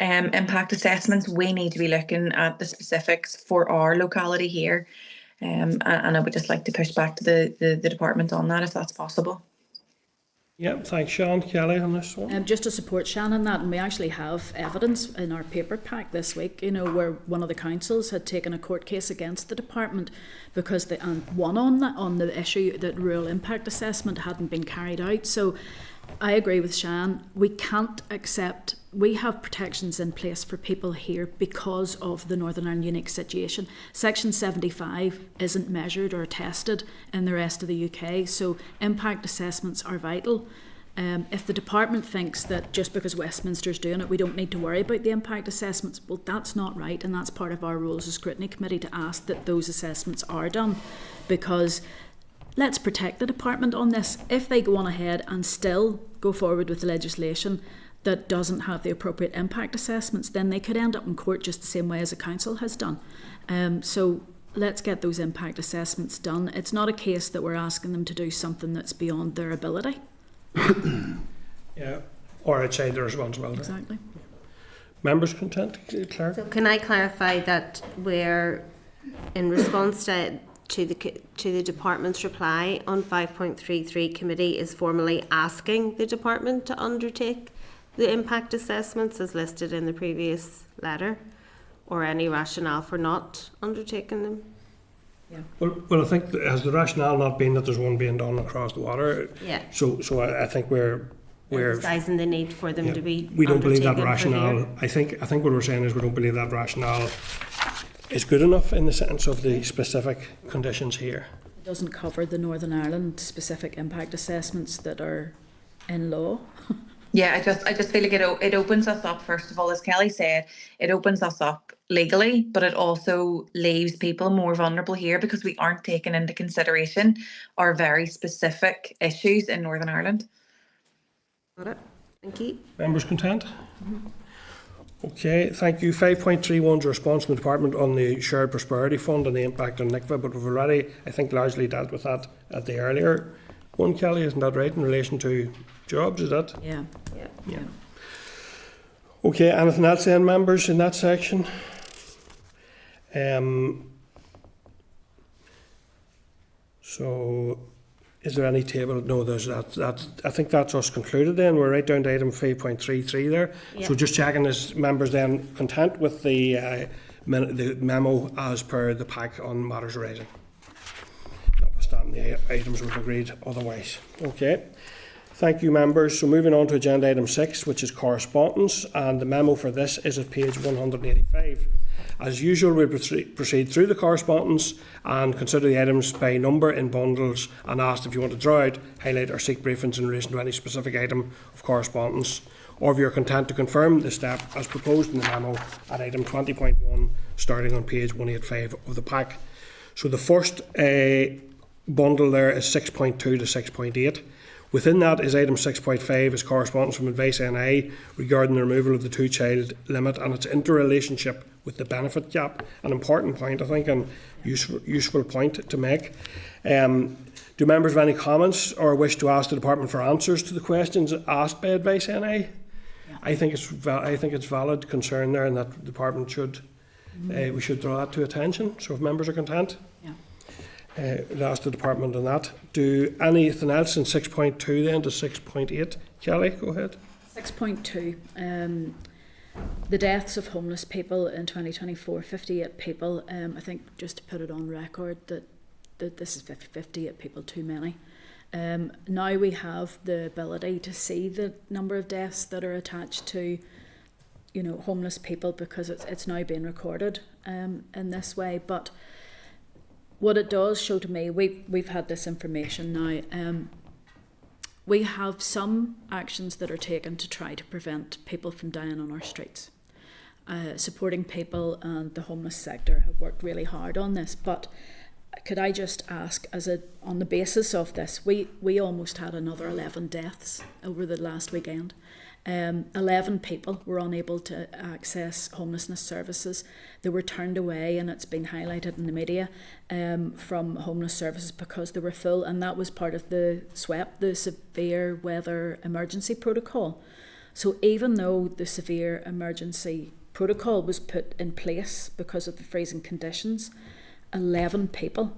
Speaker 9: impact assessments. We need to be looking at the specifics for our locality here, and I would just like to push back to the department on that if that's possible.
Speaker 1: Yeah, thanks, Sean. Kelly, on this one.
Speaker 8: Just to support Shannon on that, and we actually have evidence in our paper pack this week, where one of the councils had taken a court case against the department because they won on the issue that rural impact assessment hadn't been carried out. So I agree with Shan. We can't accept. We have protections in place for people here because of the Northern Ireland unique situation. Section 75 isn't measured or tested in the rest of the UK, so impact assessments are vital. If the department thinks that just because Westminster's doing it, we don't need to worry about the impact assessments, well, that's not right, and that's part of our rules as scrutiny committee to ask that those assessments are done, because let's protect the department on this. If they go on ahead and still go forward with the legislation that doesn't have the appropriate impact assessments, then they could end up in court just the same way as a council has done. So let's get those impact assessments done. It's not a case that we're asking them to do something that's beyond their ability.
Speaker 1: Yeah, or outside their responsibility.
Speaker 8: Exactly.
Speaker 1: Members content, Claire?
Speaker 2: So can I clarify that we're, in response to the department's reply on 5.33, committee is formally asking the department to undertake the impact assessments as listed in the previous letter, or any rationale for not undertaking them?
Speaker 8: Yeah.
Speaker 1: Well, I think has the rationale not been that there's one being done across the water?
Speaker 2: Yeah.
Speaker 1: So I think we're
Speaker 2: emphasising the need for them to be.
Speaker 1: We don't believe that rationale. I think what we're saying is we don't believe that rationale is good enough in the sense of the specific conditions here.
Speaker 8: It doesn't cover the Northern Ireland specific impact assessments that are in law.
Speaker 9: Yeah, I just feel like it opens us up, first of all, as Kelly said, it opens us up legally, but it also leaves people more vulnerable here because we aren't taking into consideration our very specific issues in Northern Ireland.
Speaker 2: Got it. Thank you.
Speaker 1: Members content? Okay, thank you. 5.31 is a response from the Department on the Shared Prosperity Fund and the impact on NICVA, but we've already, I think, largely dealt with that at the earlier one, Kelly, isn't that right, in relation to jobs, is that?
Speaker 8: Yeah.
Speaker 1: Yeah. Okay, anything else then, members, in that section? So, is there any table? No, there's that. I think that's us concluded then. We're right down to item 5.33 there.
Speaker 2: Yeah.
Speaker 1: So just checking, is members then content with the memo as per the pack on matters arising? Notwithstanding the items we've agreed otherwise. Okay. Thank you, members. So moving on to agenda item 6, which is correspondence, and the memo for this is at page 185. As usual, we'll proceed through the correspondence and consider the items by number in bundles and ask if you want to draw out, highlight or seek briefings in relation to any specific item of correspondence, or if you're content to confirm the step as proposed in the memo at item 20.1 starting on page 185 of the pack. So the first bundle there is 6.2 to 6.8. Within that is item 6.5 is correspondence from Advice NI regarding the removal of the 2-child limit and its interrelationship with the benefit gap. An important point, I think, and useful point to make. Do members have any comments or wish to ask the department for answers to the questions asked by Advice NI? Yeah. I think it's valid concern there, and that the department should we should draw that to attention. So if members are content. Ask the department on that. Do anything else in 6.2 then to 6.8? Kelly, go ahead.
Speaker 8: 6.2. The deaths of homeless people in 2024, 58 people. I think just to put it on record that this is 58 people too many. Now we have the ability to see the number of deaths that are attached to, homeless people, because it's now being recorded in this way. But what it does show to me, we've had this information now. We have some actions that are taken to try to prevent people from dying on our streets. Supporting people and the homeless sector have worked really hard on this. But could I just ask, on the basis of this, we almost had another 11 deaths over the last weekend. 11 people were unable to access homelessness services. They were turned away, and it's been highlighted in the media, from homeless services because they were full, and that was part of the SWEP, the Severe Weather Emergency Protocol. So even though the Severe Emergency Protocol was put in place because of the freezing conditions, 11 people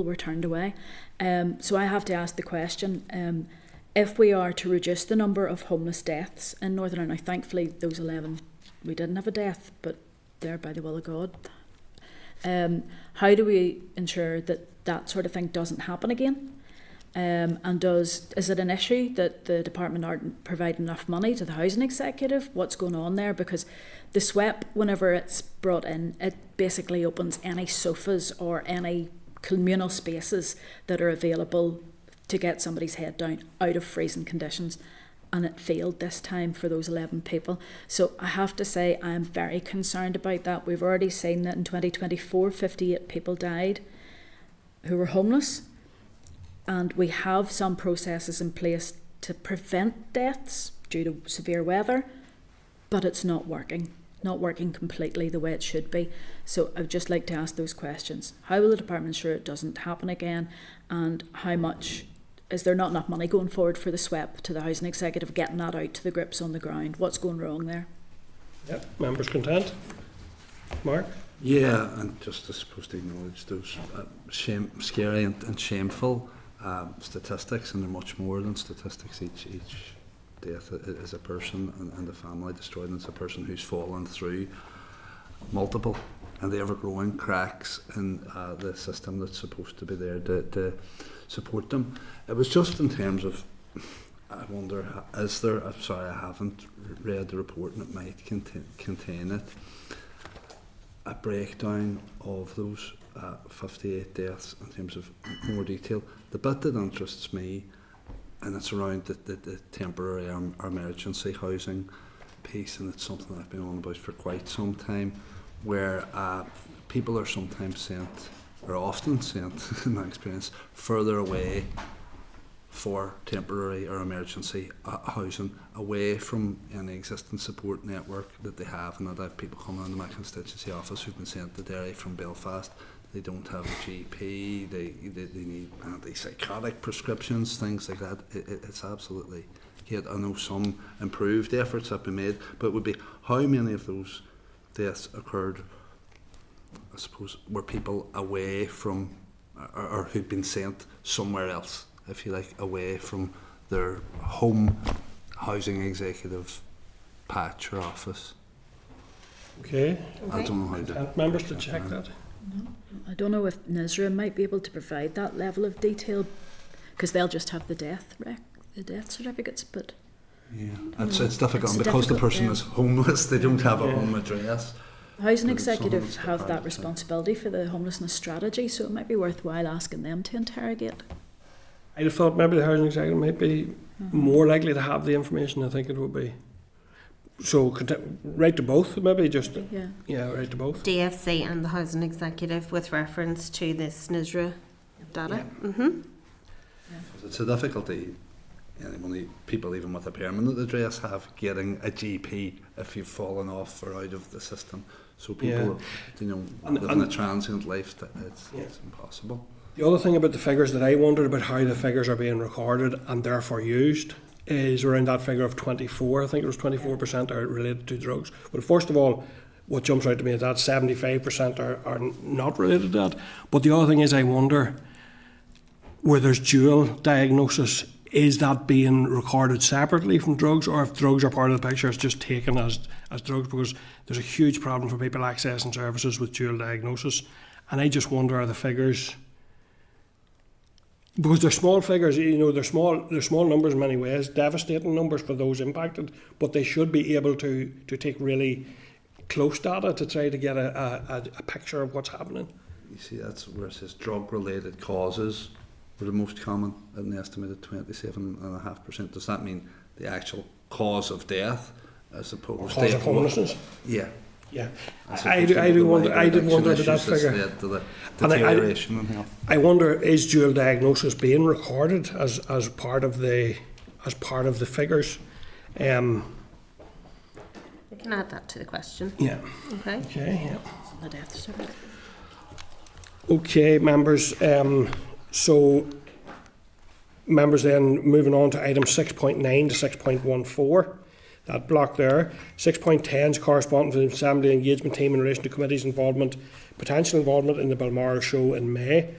Speaker 8: were turned away. So I have to ask the question, if we are to reduce the number of homeless deaths in Northern Ireland, now thankfully those 11, we didn't have a death, but they're by the will of God. How do we ensure that sort of thing doesn't happen again? And is it an issue that the department aren't providing enough money to the housing executive? What's going on there? Because the SWEP, whenever it's brought in, it basically opens any sofas or any communal spaces that are available to get somebody's head down out of freezing conditions, and it failed this time for those 11 people. So I have to say I'm very concerned about that. We've already seen that in 2024 58 people died who were homeless, and we have some processes in place to prevent deaths due to severe weather, but it's not working completely the way it should be. So I'd just like to ask those questions. How will the department ensure it doesn't happen again, and how much is there not enough money going forward for the SWEP to the housing executive, getting that out to the grips on the ground? What's going wrong there?
Speaker 1: Yep, members content? Mark?
Speaker 5: Yeah, and just supposed to acknowledge those scary and shameful statistics, and they're much more than statistics. Each death is a person and a family destroyed, and it's a person who's fallen through multiple and the ever-growing cracks in the system that's supposed to be there to support them. It was just in terms of, I wonder, is there, I'm sorry I haven't read the report and it might contain it, a breakdown of those 58 deaths in terms of more detail. The bit that interests me, and it's around the temporary or emergency housing piece, and it's something I've been on about for quite some time, where people are sometimes sent, or often sent in my experience, further away for temporary or emergency housing away from any existing support network that they have, and that I have people coming into my constituency office who've been sent to Derry from Belfast. They don't have a GP, they need antipsychotic prescriptions, things like that. It's absolutely, yet I know some improved efforts have been made, but it would be how many of those deaths occurred, I suppose, were people away from, or who'd been sent somewhere else, if you like, away from their home housing executive patch or office.
Speaker 1: Okay.
Speaker 5: I don't know how to...
Speaker 1: Members to check that.
Speaker 8: No, I don't know if NISRA might be able to provide that level of detail, because they'll just have the death certificates, but
Speaker 5: Yeah, it's difficult,
Speaker 8: It's
Speaker 5: and because the
Speaker 8: difficult,
Speaker 5: person
Speaker 8: yeah.
Speaker 5: is homeless, they don't have a home address.
Speaker 8: housing
Speaker 5: But it's something
Speaker 8: executive
Speaker 5: that's
Speaker 8: have
Speaker 5: hard
Speaker 8: that
Speaker 5: to say.
Speaker 8: responsibility for the homelessness strategy, so it might be worthwhile asking them to interrogate.
Speaker 1: I'd have thought maybe the housing executive might be more likely to have the information. I think it would be. So write to both, maybe just
Speaker 8: Yeah.
Speaker 1: write to both.
Speaker 2: DFC and the housing executive with reference to this NISRA data.
Speaker 5: It's a difficulty. People even with a permanent address have getting a GP if you've fallen off or out of the system. So people, living a transient life, it's impossible.
Speaker 1: The other thing about the figures that I wondered about how the figures are being recorded and therefore used is around that figure of 24. I think it was 24% are related to drugs. Well, first of all, what jumps out to me is that 75% are not related to that. But the other thing is, I wonder, where there's dual diagnosis, is that being recorded separately from drugs, or if drugs are part of the picture, it's just taken as drugs? Because there's a huge problem for people accessing services with dual diagnosis. And I just wonder, are the figures... Because they're small figures, they're small numbers in many ways, devastating numbers for those impacted, but they should be able to take really close data to try to get a picture of what's happening.
Speaker 5: You see, that's where it says drug-related causes were the most common, at an estimated 27.5%. Does that mean the actual cause of death, as opposed to...
Speaker 1: Cause of homelessness?
Speaker 5: Yeah.
Speaker 1: Yeah, I did wonder about that figure.
Speaker 5: The deterioration in health.
Speaker 1: I wonder, is dual diagnosis being recorded as part of the figures?
Speaker 2: We can add that to the question.
Speaker 1: Yeah.
Speaker 2: Okay.
Speaker 1: Okay. Yeah.
Speaker 8: The death certificate.
Speaker 1: Okay, members. So, members, then moving on to item 6.9 to 6.14. That block there. 6.10 is correspondence with the Assembly Engagement Team in relation to committee's potential involvement in the Balmoral show in May.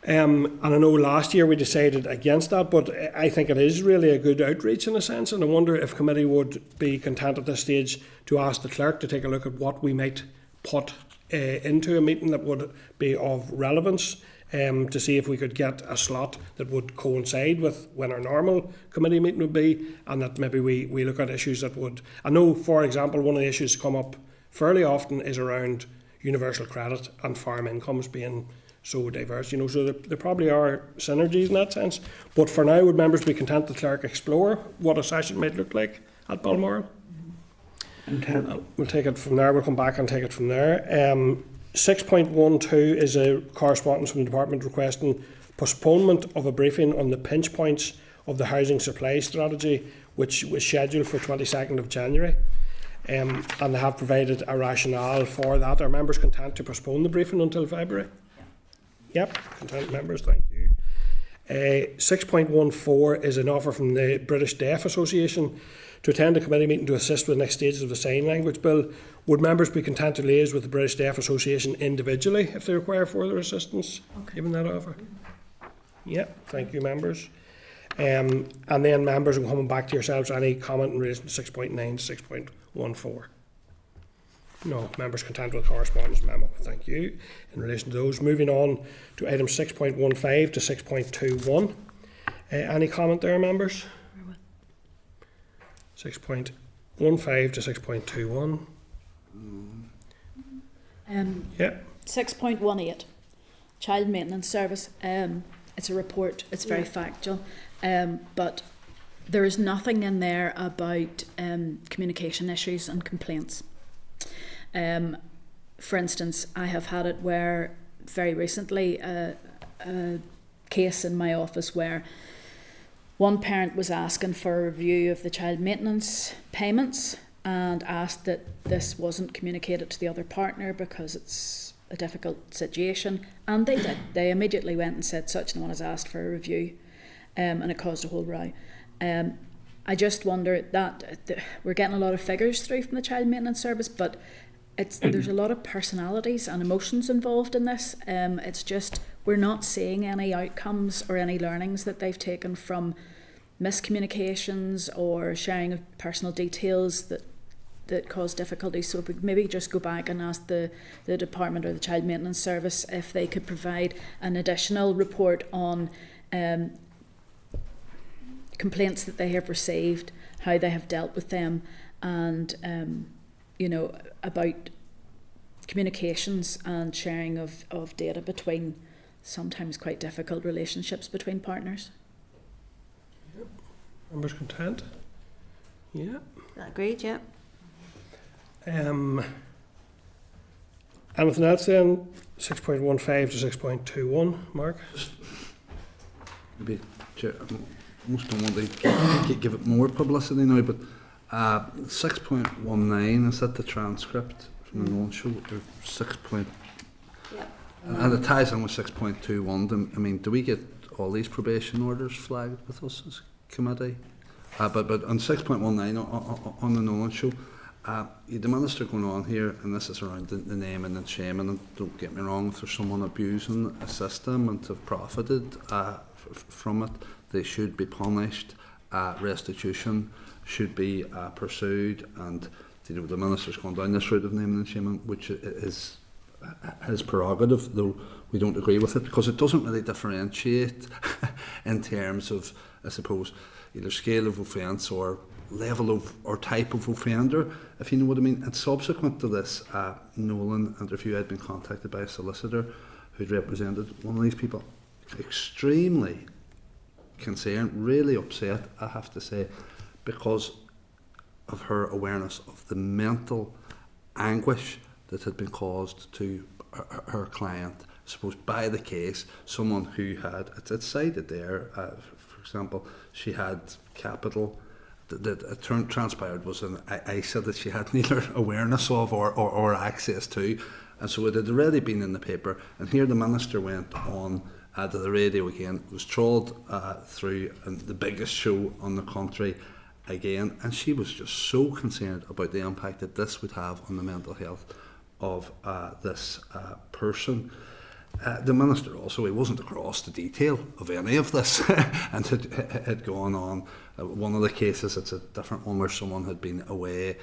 Speaker 1: And I know last year we decided against that, but I think it is really a good outreach in a sense, and I wonder if committee would be content at this stage to ask the clerk to take a look at what we might put into a meeting that would be of relevance, to see if we could get a slot that would coincide with when our normal committee meeting would be, and that maybe we look at issues that would... I know, for example, one of the issues come up fairly often is around universal credit and farm incomes being so diverse, so there probably are synergies in that sense. But for now, would members be content the clerk explore what a session might look like at Balmoral? We'll take it from there. We'll come back and take it from there. 6.12 is a correspondence from the Department requesting postponement of a briefing on the pinch points of the housing supply strategy, which was scheduled for 22nd of January. And they have provided a rationale for that. Are members content to postpone the briefing until February? Yep, content members, thank you. 6.14 is an offer from the British Deaf Association to attend a committee meeting to assist with the next stages of the sign language bill. Would members be content to liaise with the British Deaf Association individually if they require further assistance, given that offer? Yep, thank you, members. And then members, are coming back to yourselves, any comment in relation to 6.9 to 6.14? No, members content with the correspondence memo. Thank you. In relation to those, moving on to item 6.15 to 6.21. Any comment there, members? 6.15 to 6.21. Yeah.
Speaker 8: 6.18, child maintenance service. It's a report. It's very factual, but there is nothing in there about communication issues and complaints. For instance, I have had it where very recently a case in my office where one parent was asking for a review of the child maintenance payments and asked that this wasn't communicated to the other partner because it's a difficult situation, and they did. They immediately went and said such no one has asked for a review, and it caused a whole row. I just wonder that we're getting a lot of figures through from the child maintenance service, but there's a lot of personalities and emotions involved in this. It's just we're not seeing any outcomes or any learnings that they've taken from miscommunications or sharing of personal details that cause difficulties. So if we maybe just go back and ask the department or the child maintenance service if they could provide an additional report on complaints that they have received, how they have dealt with them, and about communications and sharing of data between sometimes quite difficult relationships between partners.
Speaker 1: Members content? Yeah.
Speaker 2: Agreed, yeah.
Speaker 1: Anything else then? 6.15 to 6.21, Mark?
Speaker 5: Maybe, Chair, I almost don't want to give it more publicity now, but 6.19, is that the transcript from the non-show? Or 6.
Speaker 2: Yep.
Speaker 5: And it ties in with 6.21. I mean, do we get all these probation orders flagged with us as committee? But on 6.19 on the non-show, the minister going on here, and this is around the naming and shaming, and don't get me wrong, if there's someone abusing a system and have profited from it, they should be punished. Restitution should be pursued, and the minister's gone down this route of naming and shaming, which is his prerogative, though we don't agree with it, because it doesn't really differentiate in terms of, I suppose, either scale of offence or level of or type of offender, if you know what I mean. And subsequent to this Nolan interview, I'd been contacted by a solicitor who'd represented one of these people, extremely concerned, really upset, I have to say, because of her awareness of the mental anguish that had been caused to her client, I suppose, by the case. Someone who had, it's cited there, for example, she had capital that it transpired was an ISA that she had neither awareness of or access to, and so it had already been in the paper. And here the minister went on to the radio again, was trawled through the biggest show on the country again, and she was just so concerned about the impact that this would have on the mental health of this person. The minister also, he wasn't across the detail of any of this and had gone on. One of the cases, it's a different one where someone had been away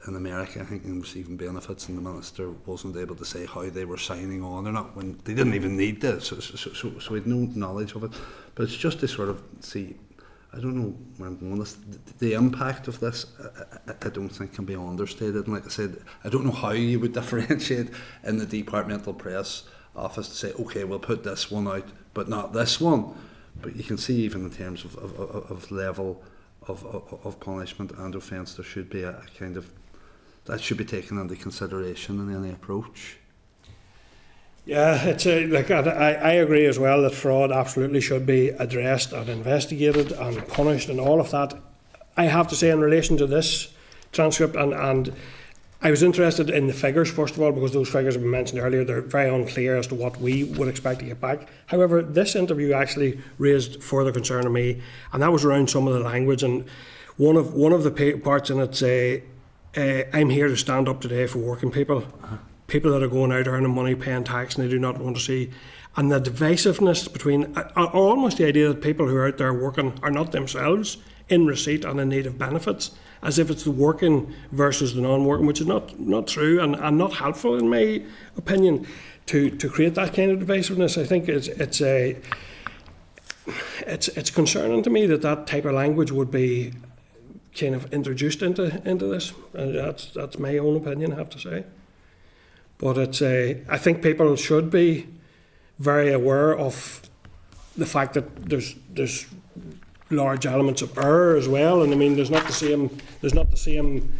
Speaker 5: in America, I think, and receiving benefits, and the minister wasn't able to say how they were signing on or not, when they didn't even need this, so we had no knowledge of it. But it's just to sort of see, I don't know where I'm going with this, the impact of this, I don't think can be understated. And like I said, I don't know how you would differentiate in the departmental press office to say, okay, we'll put this one out, but not this one. But you can see even in terms of level of punishment and offence, there should be a kind of, that should be taken into consideration in any approach.
Speaker 1: Yeah, it's I agree as well that fraud absolutely should be addressed and investigated and punished and all of that. I have to say, in relation to this transcript, and I was interested in the figures, first of all, because those figures have been mentioned earlier. They're very unclear as to what we would expect to get back. However, this interview actually raised further concern to me, and that was around some of the language. And one of the parts in it say, I'm here to stand up today for working people, people that are going out earning money, paying tax, and they do not want to see. And the divisiveness between, almost the idea that people who are out there working are not themselves in receipt and in need of benefits, as if it's the working versus the non-working, which is not true and not helpful, in my opinion, to create that kind of divisiveness. I think it's concerning to me that type of language would be kind of introduced into this. That's my own opinion, I have to say. But I think people should be very aware of the fact that there's large elements of error as well, and I mean there's not the same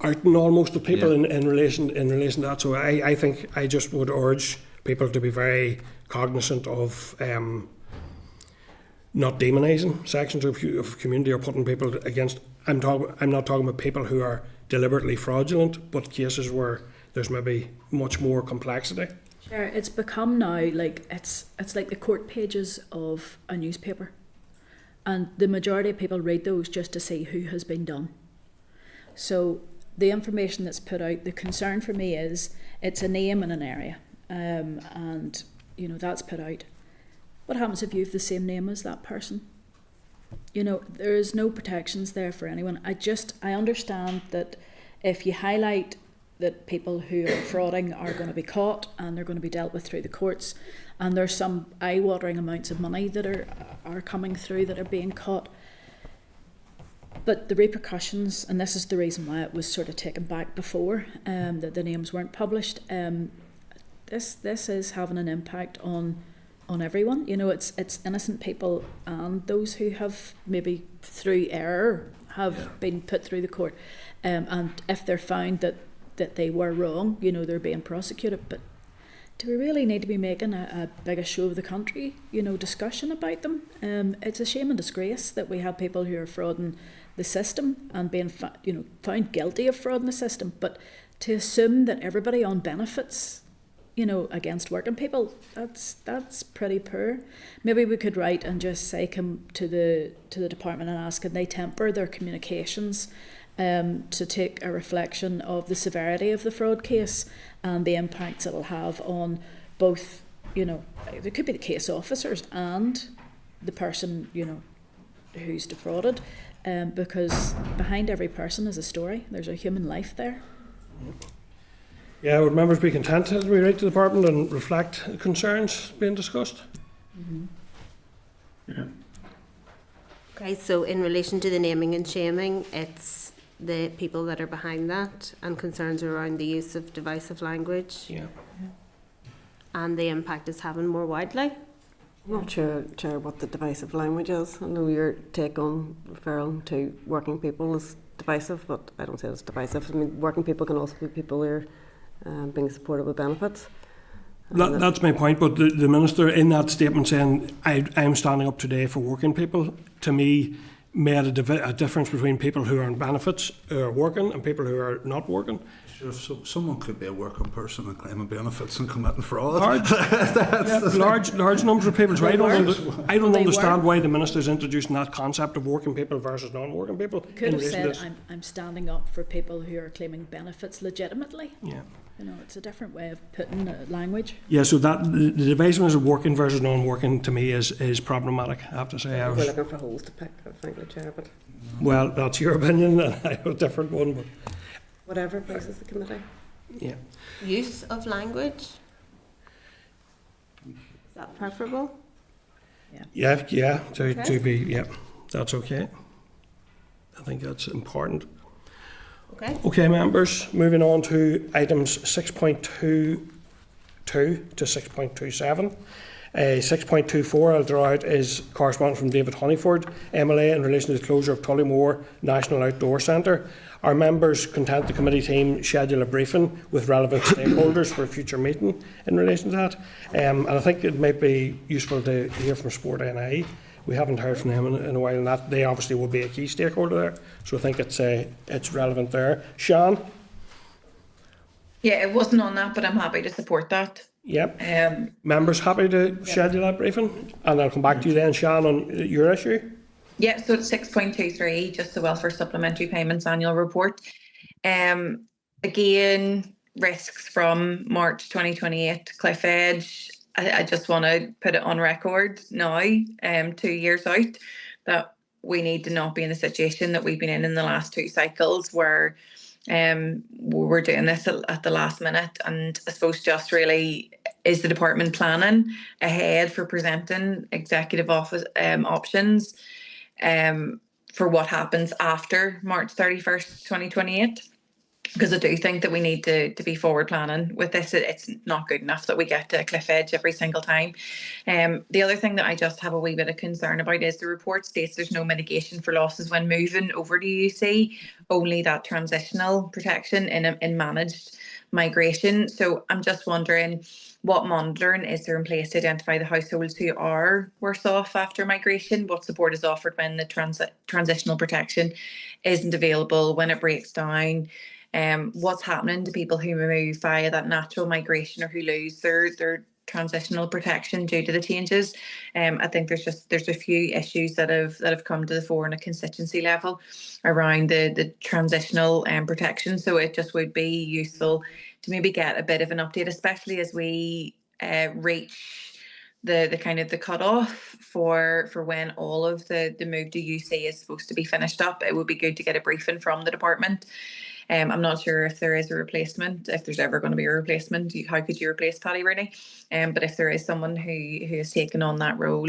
Speaker 1: outing almost of people in relation to that. So I think I just would urge people to be very cognizant of not demonising sections of community or putting people against. I'm not talking about people who are deliberately fraudulent, but cases where there's maybe much more complexity.
Speaker 8: Sure, it's become now like it's like the court pages of a newspaper, and the majority of people read those just to see who has been done. So the information that's put out, the concern for me is it's a name in an area, and you know that's put out. What happens if you have the same name as that person? You know, there is no protections there for anyone. I understand that if you highlight that people who are frauding are going to be caught and they're going to be dealt with through the courts, and there's some eye-watering amounts of money that are coming through that are being caught. But the repercussions, and this is the reason why it was sort of taken back before, that the names weren't published, this is having an impact on everyone. You know, it's innocent people and those who have maybe through error have been put through the court, and if they're found that they were wrong, you know, they're being prosecuted. But do we really need to be making a bigger show of the country, you know, discussion about them? It's a shame and disgrace that we have people who are frauding the system and being found guilty of fraud in the system, but to assume that everybody on benefits, you know, against working people, that's pretty poor. Maybe we could write and just say, come to the department and ask, can they temper their communications to take a reflection of the severity of the fraud case and the impacts it'll have on both, you know, there could be the case officers and the person, you know, who's defrauded, because behind every person is a story. There's a human life there.
Speaker 1: Yeah, would members be content as we write to the department and reflect concerns being discussed?
Speaker 2: Mm-hmm. Yeah. Okay, so in relation to the naming and shaming, it's the people that are behind that and concerns around the use of divisive language.
Speaker 1: Yeah.
Speaker 2: And the impact it's having more widely.
Speaker 6: I'm not sure, Chair, what the divisive language is. I know your take on referral to working people is divisive, but I don't say it's divisive. I mean, working people can also be people who are being supported with benefits.
Speaker 1: That's my point, but the Minister in that statement saying, I'm standing up today for working people, to me made a difference between people who are on benefits, who are working, and people who are not working.
Speaker 5: Sure, so someone could be a working person and claiming benefits and committing fraud.
Speaker 1: Large numbers of people. So I don't understand why the Minister's introducing that concept of working people versus non-working people.
Speaker 8: Could have said, I'm standing up for people who are claiming benefits legitimately.
Speaker 1: Yeah.
Speaker 8: You know, it's a different way of putting language.
Speaker 1: Yeah, so that the divisiveness of working versus non-working to me is problematic, I have to say.
Speaker 6: We're looking for holes to pick, frankly, Chair, but...
Speaker 1: Well, that's your opinion, and I have a different one, but...
Speaker 6: Whatever pleases the committee.
Speaker 1: Yeah.
Speaker 2: Use of language? Is that preferable?
Speaker 1: Yeah, to be, yeah, that's okay. I think that's important. Okay, members, moving on to items 6.22 to 6.27. 6.24 I'll draw out is correspondence from David Honeyford, MLA, in relation to the closure of Tullymore National Outdoor Centre. Our members content the committee team schedule a briefing with relevant stakeholders for a future meeting in relation to that. And I think it might be useful to hear from Sport NI. We haven't heard from them in a while, and that they obviously will be a key stakeholder there. So I think it's relevant there. Sean?
Speaker 9: Yeah, it wasn't on that, but I'm happy to support that.
Speaker 1: Yep. Members happy to schedule that briefing? And I'll come back to you then, Sean, on your issue.
Speaker 9: Yeah, so it's 6.23, just the Welfare Supplementary Payments Annual Report. Again, risks from March 2028, Cliff Edge. I just want to put it on record now, 2 years out, that we need to not be in the situation that we've been in the last two cycles where we're doing this at the last minute. And I suppose just really, is the department planning ahead for presenting executive office options for what happens after March 31st, 2028? Because I do think that we need to be forward planning with this. It's not good enough that we get to a cliff edge every single time. The other thing that I just have a wee bit of concern about is the report states there's no mitigation for losses when moving over to UC, only that transitional protection in managed migration. So I'm just wondering, what monitoring is there in place to identify the households who are worse off after migration? What support is offered when the transitional protection isn't available, when it breaks down? What's happening to people who move via that natural migration or who lose their transitional protection due to the changes? I think there's a few issues that have come to the fore on a constituency level around the transitional protection. So it just would be useful to maybe get a bit of an update, especially as we reach the kind of the cutoff for when all of the move to UC is supposed to be finished up. It would be good to get a briefing from the department. I'm not sure if there is a replacement, if there's ever going to be a replacement. How could you replace Paddy Rooney? But if there is someone who has taken on that role,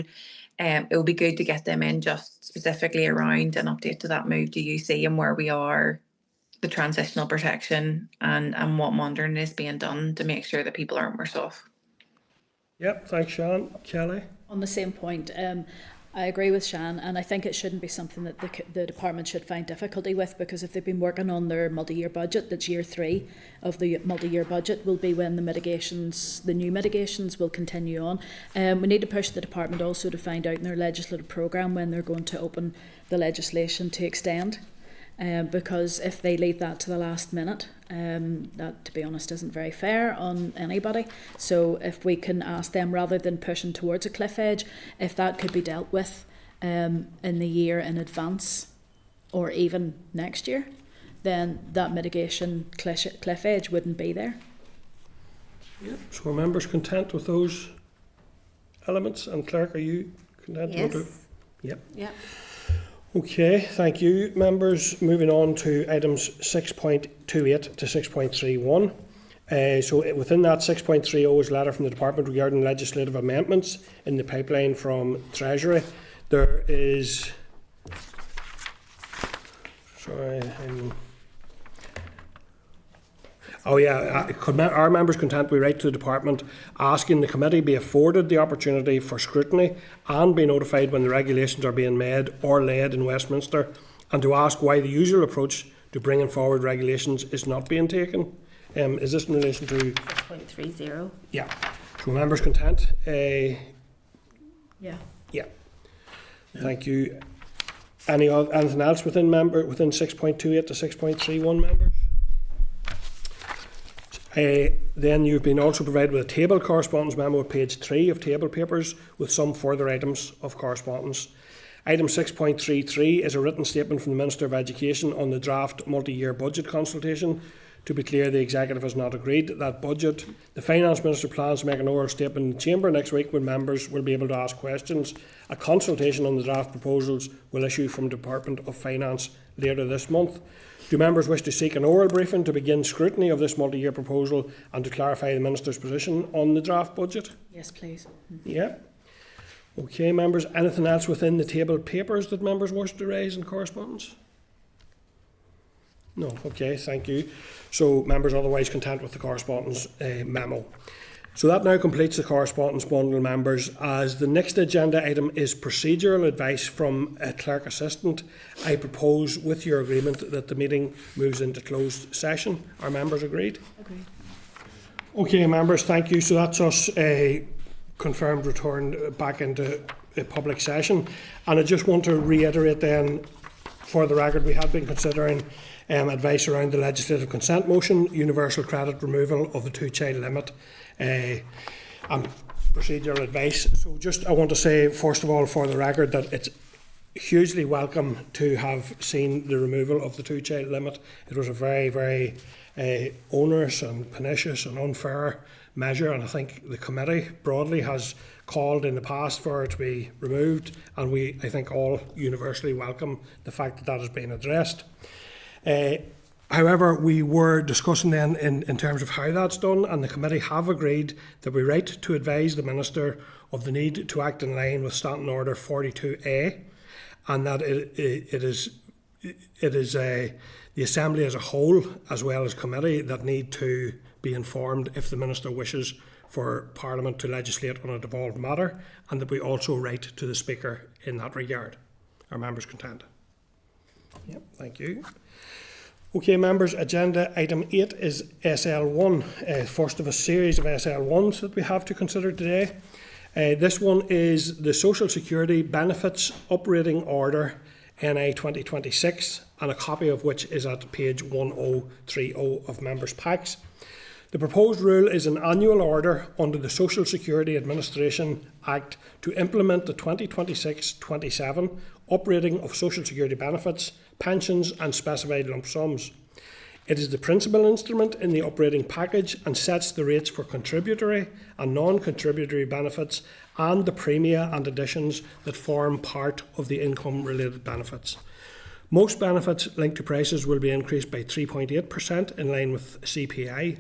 Speaker 9: it would be good to get them in just specifically around an update to that move to UC and where we are, the transitional protection, and what monitoring is being done to make sure that people aren't worse off.
Speaker 1: Yep, thanks, Sean. Kelly?
Speaker 8: On the same point, I agree with Shan, and I think it shouldn't be something that the department should find difficulty with, because if they've been working on their multi-year budget, that's year 3 of the multi-year budget will be when the new mitigations will continue on. We need to push the department also to find out in their legislative programme when they're going to open the legislation to extend. Because if they leave that to the last minute, that, to be honest, isn't very fair on anybody. So if we can ask them, rather than pushing towards a cliff edge, if that could be dealt with in the year in advance, or even next year, then that mitigation cliff edge wouldn't be there.
Speaker 1: Yep. So are members content with those elements? And Clerk, are you content?
Speaker 2: Yes.
Speaker 1: Yep.
Speaker 2: Yep.
Speaker 1: Okay, thank you, members. Moving on to items 6.28 to 6.31. So within that, 6.30 is a letter from the department regarding legislative amendments in the pipeline from Treasury. There is... Sorry, could our members content we write to the department asking the committee be afforded the opportunity for scrutiny and be notified when the regulations are being made or laid in Westminster, and to ask why the usual approach to bringing forward regulations is not being taken. Is this in relation to
Speaker 2: 6.30?
Speaker 1: Yeah. So members content?
Speaker 8: Yeah.
Speaker 1: Yeah. Thank you. Anything else within 6.28 to 6.31, members? Then you've been also provided with a table correspondence memo at page 3 of table papers with some further items of correspondence. Item 6.33 is a written statement from the Minister of Education on the draft multi-year budget consultation. To be clear, the Executive has not agreed that budget. The Finance Minister plans to make an oral statement in the Chamber next week when members will be able to ask questions. A consultation on the draft proposals will issue from the Department of Finance later this month. Do members wish to seek an oral briefing to begin scrutiny of this multi-year proposal and to clarify the Minister's position on the draft budget?
Speaker 8: Yes, please.
Speaker 1: Yeah. Okay, members. Anything else within the table papers that members wish to raise in correspondence? No. Okay, thank you. So members otherwise content with the correspondence memo. So that now completes the correspondence bundle, members. As the next agenda item is procedural advice from a clerk assistant, I propose, with your agreement, that the meeting moves into closed session. Are members agreed?
Speaker 8: Agreed.
Speaker 1: Okay, members, thank you. So that's us confirmed return back into a public session. And I just want to reiterate then, for the record, we have been considering advice around the legislative consent motion, universal credit removal of the 2-child limit, and procedural advice. So I want to say, first of all, for the record, that it's hugely welcome to have seen the removal of the 2-child limit. It was a very, very onerous and pernicious and unfair measure, and I think the committee broadly has called in the past for it to be removed, and I think all universally welcome the fact that that has been addressed. However, we were discussing then in terms of how that's done, and the committee have agreed that we write to advise the Minister of the need to act in line with Standing Order 42A, and that it is the Assembly as a whole, as well as committee, that need to be informed if the Minister wishes for Parliament to legislate on a devolved matter, and that we also write to the Speaker in that regard. Are members content? Yep, thank you. Okay, members, agenda item 8 is SL1, first of a series of SL1s that we have to consider today. This one is the Social Security Benefits Operating Order NI 2026, and a copy of which is at page 1030 of members' packs. The proposed rule is an annual order under the Social Security Administration Act to implement the 2026-27 operating of Social Security benefits, pensions and specified lump sums. It is the principal instrument in the operating package and sets the rates for contributory and non-contributory benefits and the premia and additions that form part of the income-related benefits. Most benefits linked to prices will be increased by 3.8% in line with CPI.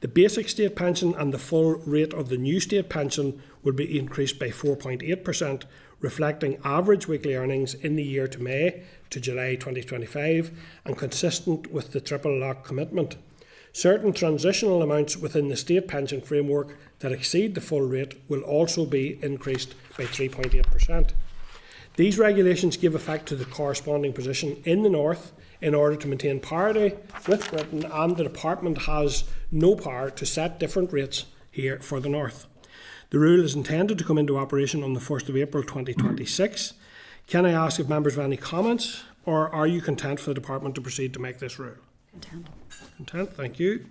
Speaker 1: The basic state pension and the full rate of the new state pension will be increased by 4.8%, reflecting average weekly earnings in the year to May to July 2025 and consistent with the triple lock commitment. Certain transitional amounts within the state pension framework that exceed the full rate will also be increased by 3.8%. These regulations give effect to the corresponding position in the North in order to maintain parity with Britain, and the Department has no power to set different rates here for the North. The rule is intended to come into operation on the 1st of April 2026. Can I ask if members have any comments, or are you content for the Department to proceed to make this rule?
Speaker 8: Content.
Speaker 1: Content, thank you.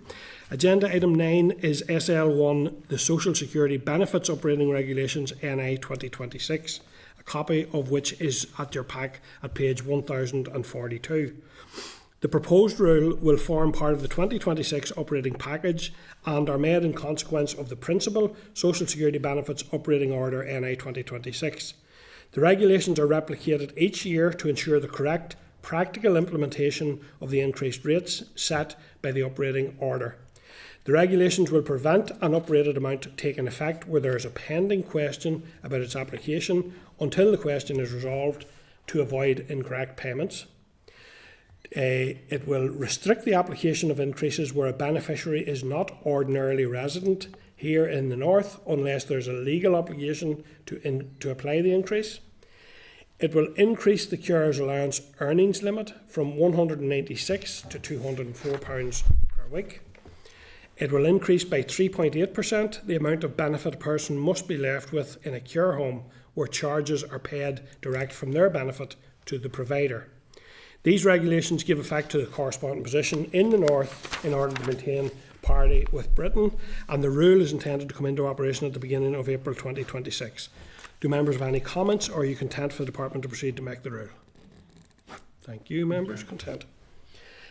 Speaker 1: Agenda item 9 is SL1, the Social Security Benefits Operating Regulations NI 2026, a copy of which is at your pack at page 1042. The proposed rule will form part of the 2026 operating package and are made in consequence of the principal Social Security Benefits Operating Order NI 2026. The regulations are replicated each year to ensure the correct practical implementation of the increased rates set by the operating order. The regulations will prevent an uprated amount taking effect where there is a pending question about its application until the question is resolved to avoid incorrect payments. It will restrict the application of increases where a beneficiary is not ordinarily resident here in the North unless there is a legal obligation to apply the increase. It will increase the carer's allowance earnings limit from £196 to £204 per week. It will increase by 3.8% the amount of benefit a person must be left with in a care home where charges are paid direct from their benefit to the provider. These regulations give effect to the corresponding position in the North in order to maintain parity with Britain, and the rule is intended to come into operation at the beginning of April 2026. Do members have any comments, or are you content for the Department to proceed to make the rule? Thank you, members. Content.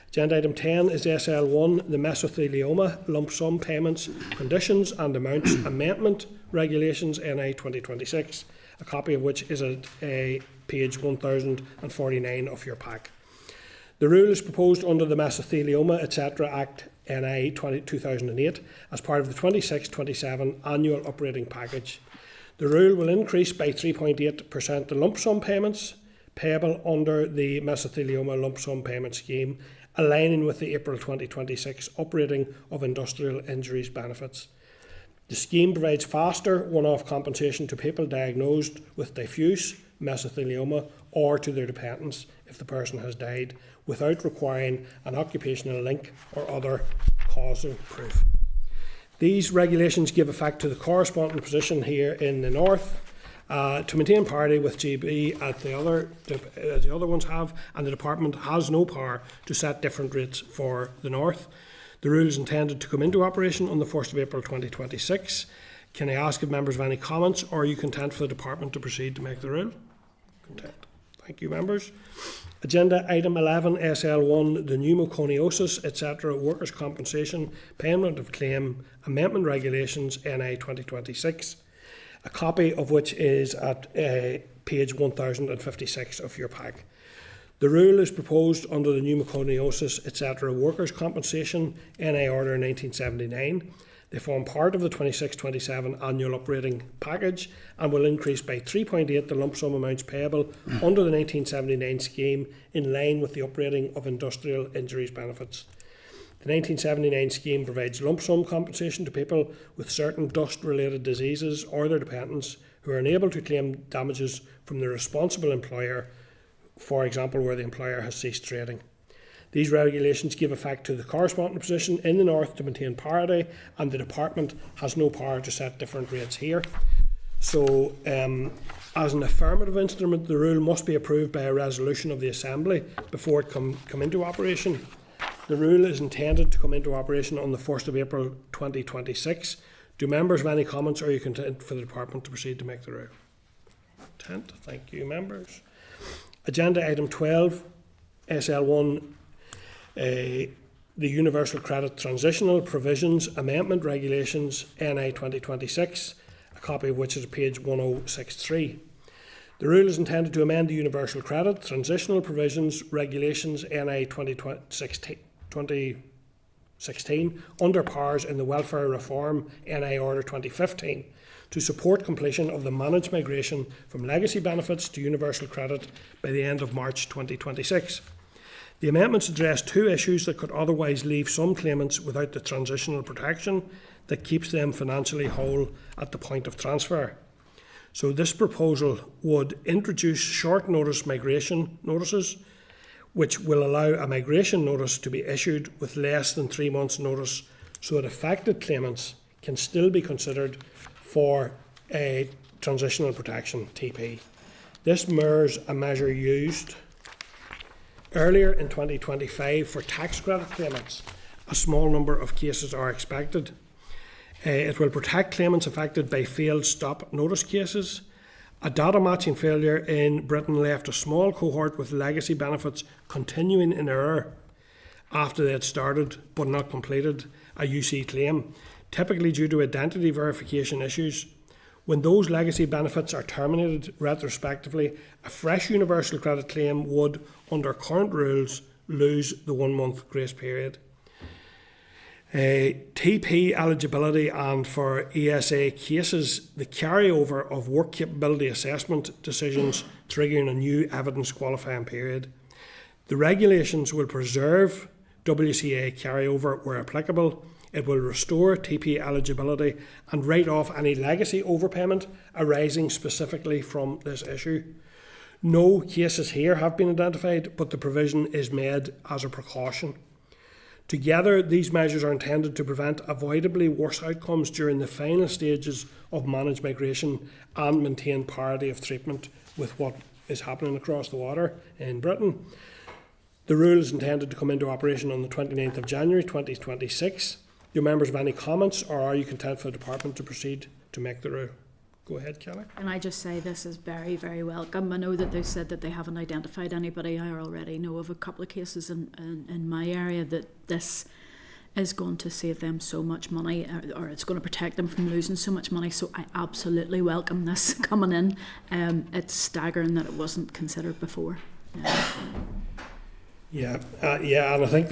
Speaker 1: Agenda item 10 is SL1, the Mesothelioma Lump Sum Payments, Conditions and Amounts Amendment Regulations NI 2026, a copy of which is at page 1049 of your pack. The rule is proposed under the Mesothelioma etc. Act NI 2008 as part of the 26-27 annual operating package. The rule will increase by 3.8% the lump sum payments payable under the Mesothelioma Lump Sum Payment Scheme, aligning with the April 2026 operating of industrial injuries benefits. The scheme provides faster one-off compensation to people diagnosed with diffuse mesothelioma or to their dependents if the person has died, without requiring an occupational link or other causal proof. These regulations give effect to the corresponding position here in the North to maintain parity with GB as the other ones have, and the Department has no power to set different rates for the North. The rule is intended to come into operation on the 1st of April 2026. Can I ask if members have any comments, or are you content for the Department to proceed to make the rule? Content. Thank you, members. Agenda item 11, SL1, the Pneumoconiosis etc. Workers' Compensation Payment of Claim Amendment Regulations NI 2026, a copy of which is at page 1056 of your pack. The rule is proposed under the Pneumoconiosis etc. Workers' Compensation NI Order 1979. They form part of the 26-27 annual operating package and will increase by 3.8% the lump sum amounts payable under the 1979 scheme in line with the operating of industrial injuries benefits. The 1979 scheme provides lump sum compensation to people with certain dust-related diseases or their dependents who are unable to claim damages from the responsible employer, for example where the employer has ceased trading. These regulations give effect to the corresponding position in the north to maintain parity, and the department has no power to set different rates here. So, as an affirmative instrument, the rule must be approved by a resolution of the Assembly before it come into operation. The rule is intended to come into operation on the 1st of April 2026. Do members have any comments, or are you content for the department to proceed to make the rule? Content. Thank you, members. Agenda item 12, SL1, the Universal Credit Transitional Provisions Amendment Regulations NI 2026, a copy of which is at page 1063. The rule is intended to amend the Universal Credit Transitional Provisions Regulations NI 2016 under powers in the Welfare Reform NI Order 2015 to support completion of the managed migration from legacy benefits to universal credit by the end of March 2026. The amendments address two issues that could otherwise leave some claimants without the transitional protection that keeps them financially whole at the point of transfer. So this proposal would introduce short notice migration notices, which will allow a migration notice to be issued with less than 3 months' notice, so that affected claimants can still be considered for a transitional protection TP. This mirrors a measure used earlier in 2025 for tax credit claimants. A small number of cases are expected. It will protect claimants affected by failed stop notice cases. A data matching failure in Britain left a small cohort with legacy benefits continuing in error after they had started but not completed a UC claim, typically due to identity verification issues. When those legacy benefits are terminated retrospectively, a fresh universal credit claim would, under current rules, lose the 1 month grace period. TP eligibility, and for ESA cases, the carryover of work capability assessment decisions triggering a new evidence qualifying period. The regulations will preserve WCA carryover where applicable. It will restore TP eligibility and write off any legacy overpayment arising specifically from this issue. No cases here have been identified, but the provision is made as a precaution. Together, these measures are intended to prevent avoidably worse outcomes during the final stages of managed migration and maintain parity of treatment with what is happening across the water in Britain. The rule is intended to come into operation on the 29th of January 2026. Do members have any comments, or are you content for the department to proceed to make the rule? Go ahead, Kelly.
Speaker 8: Can I just say this is very, very welcome. I know that they said that they haven't identified anybody. I already know of a couple of cases in my area that this is going to save them so much money, or it's going to protect them from losing so much money. So I absolutely welcome this coming in. It's staggering that it wasn't considered before.
Speaker 1: Yeah, and I think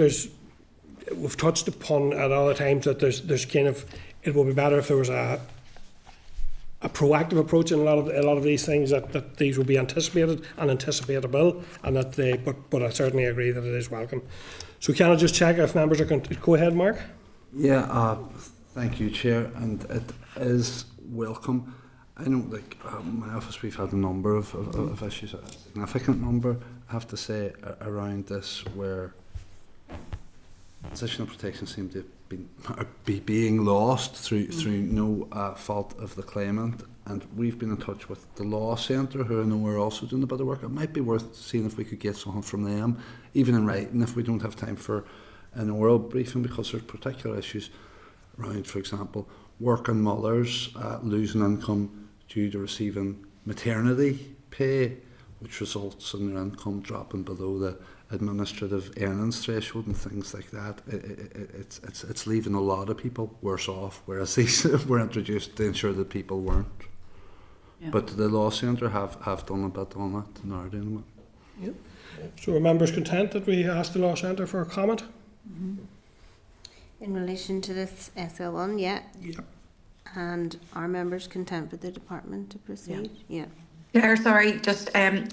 Speaker 1: we've touched upon at other times that there's kind of, it would be better if there was a proactive approach in a lot of these things, that these will be anticipated and anticipatable, and that but I certainly agree that it is welcome. So can I just check if members are going to go ahead, Mark?
Speaker 5: Yeah, thank you, Chair, and it is welcome. I know, like my office, we've had a number of issues, a significant number, I have to say, around this, where transitional protection seem to be being lost through no fault of the claimant, and we've been in touch with the Law Centre, who I know are also doing a bit of work. It might be worth seeing if we could get something from them, even in writing, if we don't have time for an oral briefing, because there's particular issues around, for example, working mothers losing income due to receiving maternity pay, which results in their income dropping below the administrative earnings threshold and things like that. It's leaving a lot of people worse off, whereas these were introduced to ensure that people weren't. Yeah. But the Law Centre have done a bit on it and are doing it.
Speaker 1: Yep. So are members content that we ask the Law Centre for a comment?
Speaker 2: Mm-hmm. In relation to this SL1, yeah.
Speaker 1: Yep.
Speaker 2: And are members content for the department to proceed? Yeah.
Speaker 9: Claire, sorry, just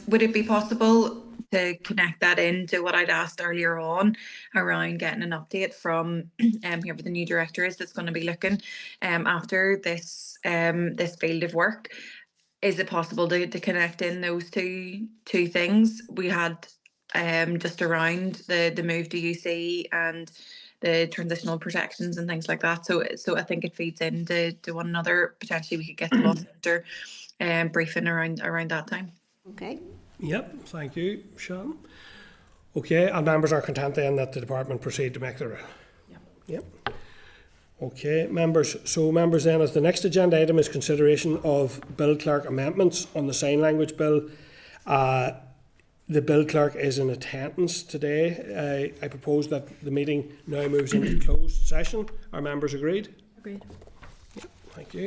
Speaker 9: would it be possible to connect that into what I'd asked earlier on around getting an update from whoever the new director is that's going to be looking after this this field of work? Is it possible to connect in those two things? We had just around the move to UC and the transitional protections and things like that. So I think it feeds into one another. Potentially we could get the law centre briefing around that time.
Speaker 2: Okay.
Speaker 1: Yep, thank you, Sean. Okay, and members are content then that the department proceed to make the... Yep. Okay, members. So members then, as the next agenda item is consideration of Bill Clerk amendments on the sign language bill. The Bill Clerk is in attendance today. I propose that the meeting now moves into closed session. Are members agreed?
Speaker 8: Agreed.
Speaker 1: Thank you.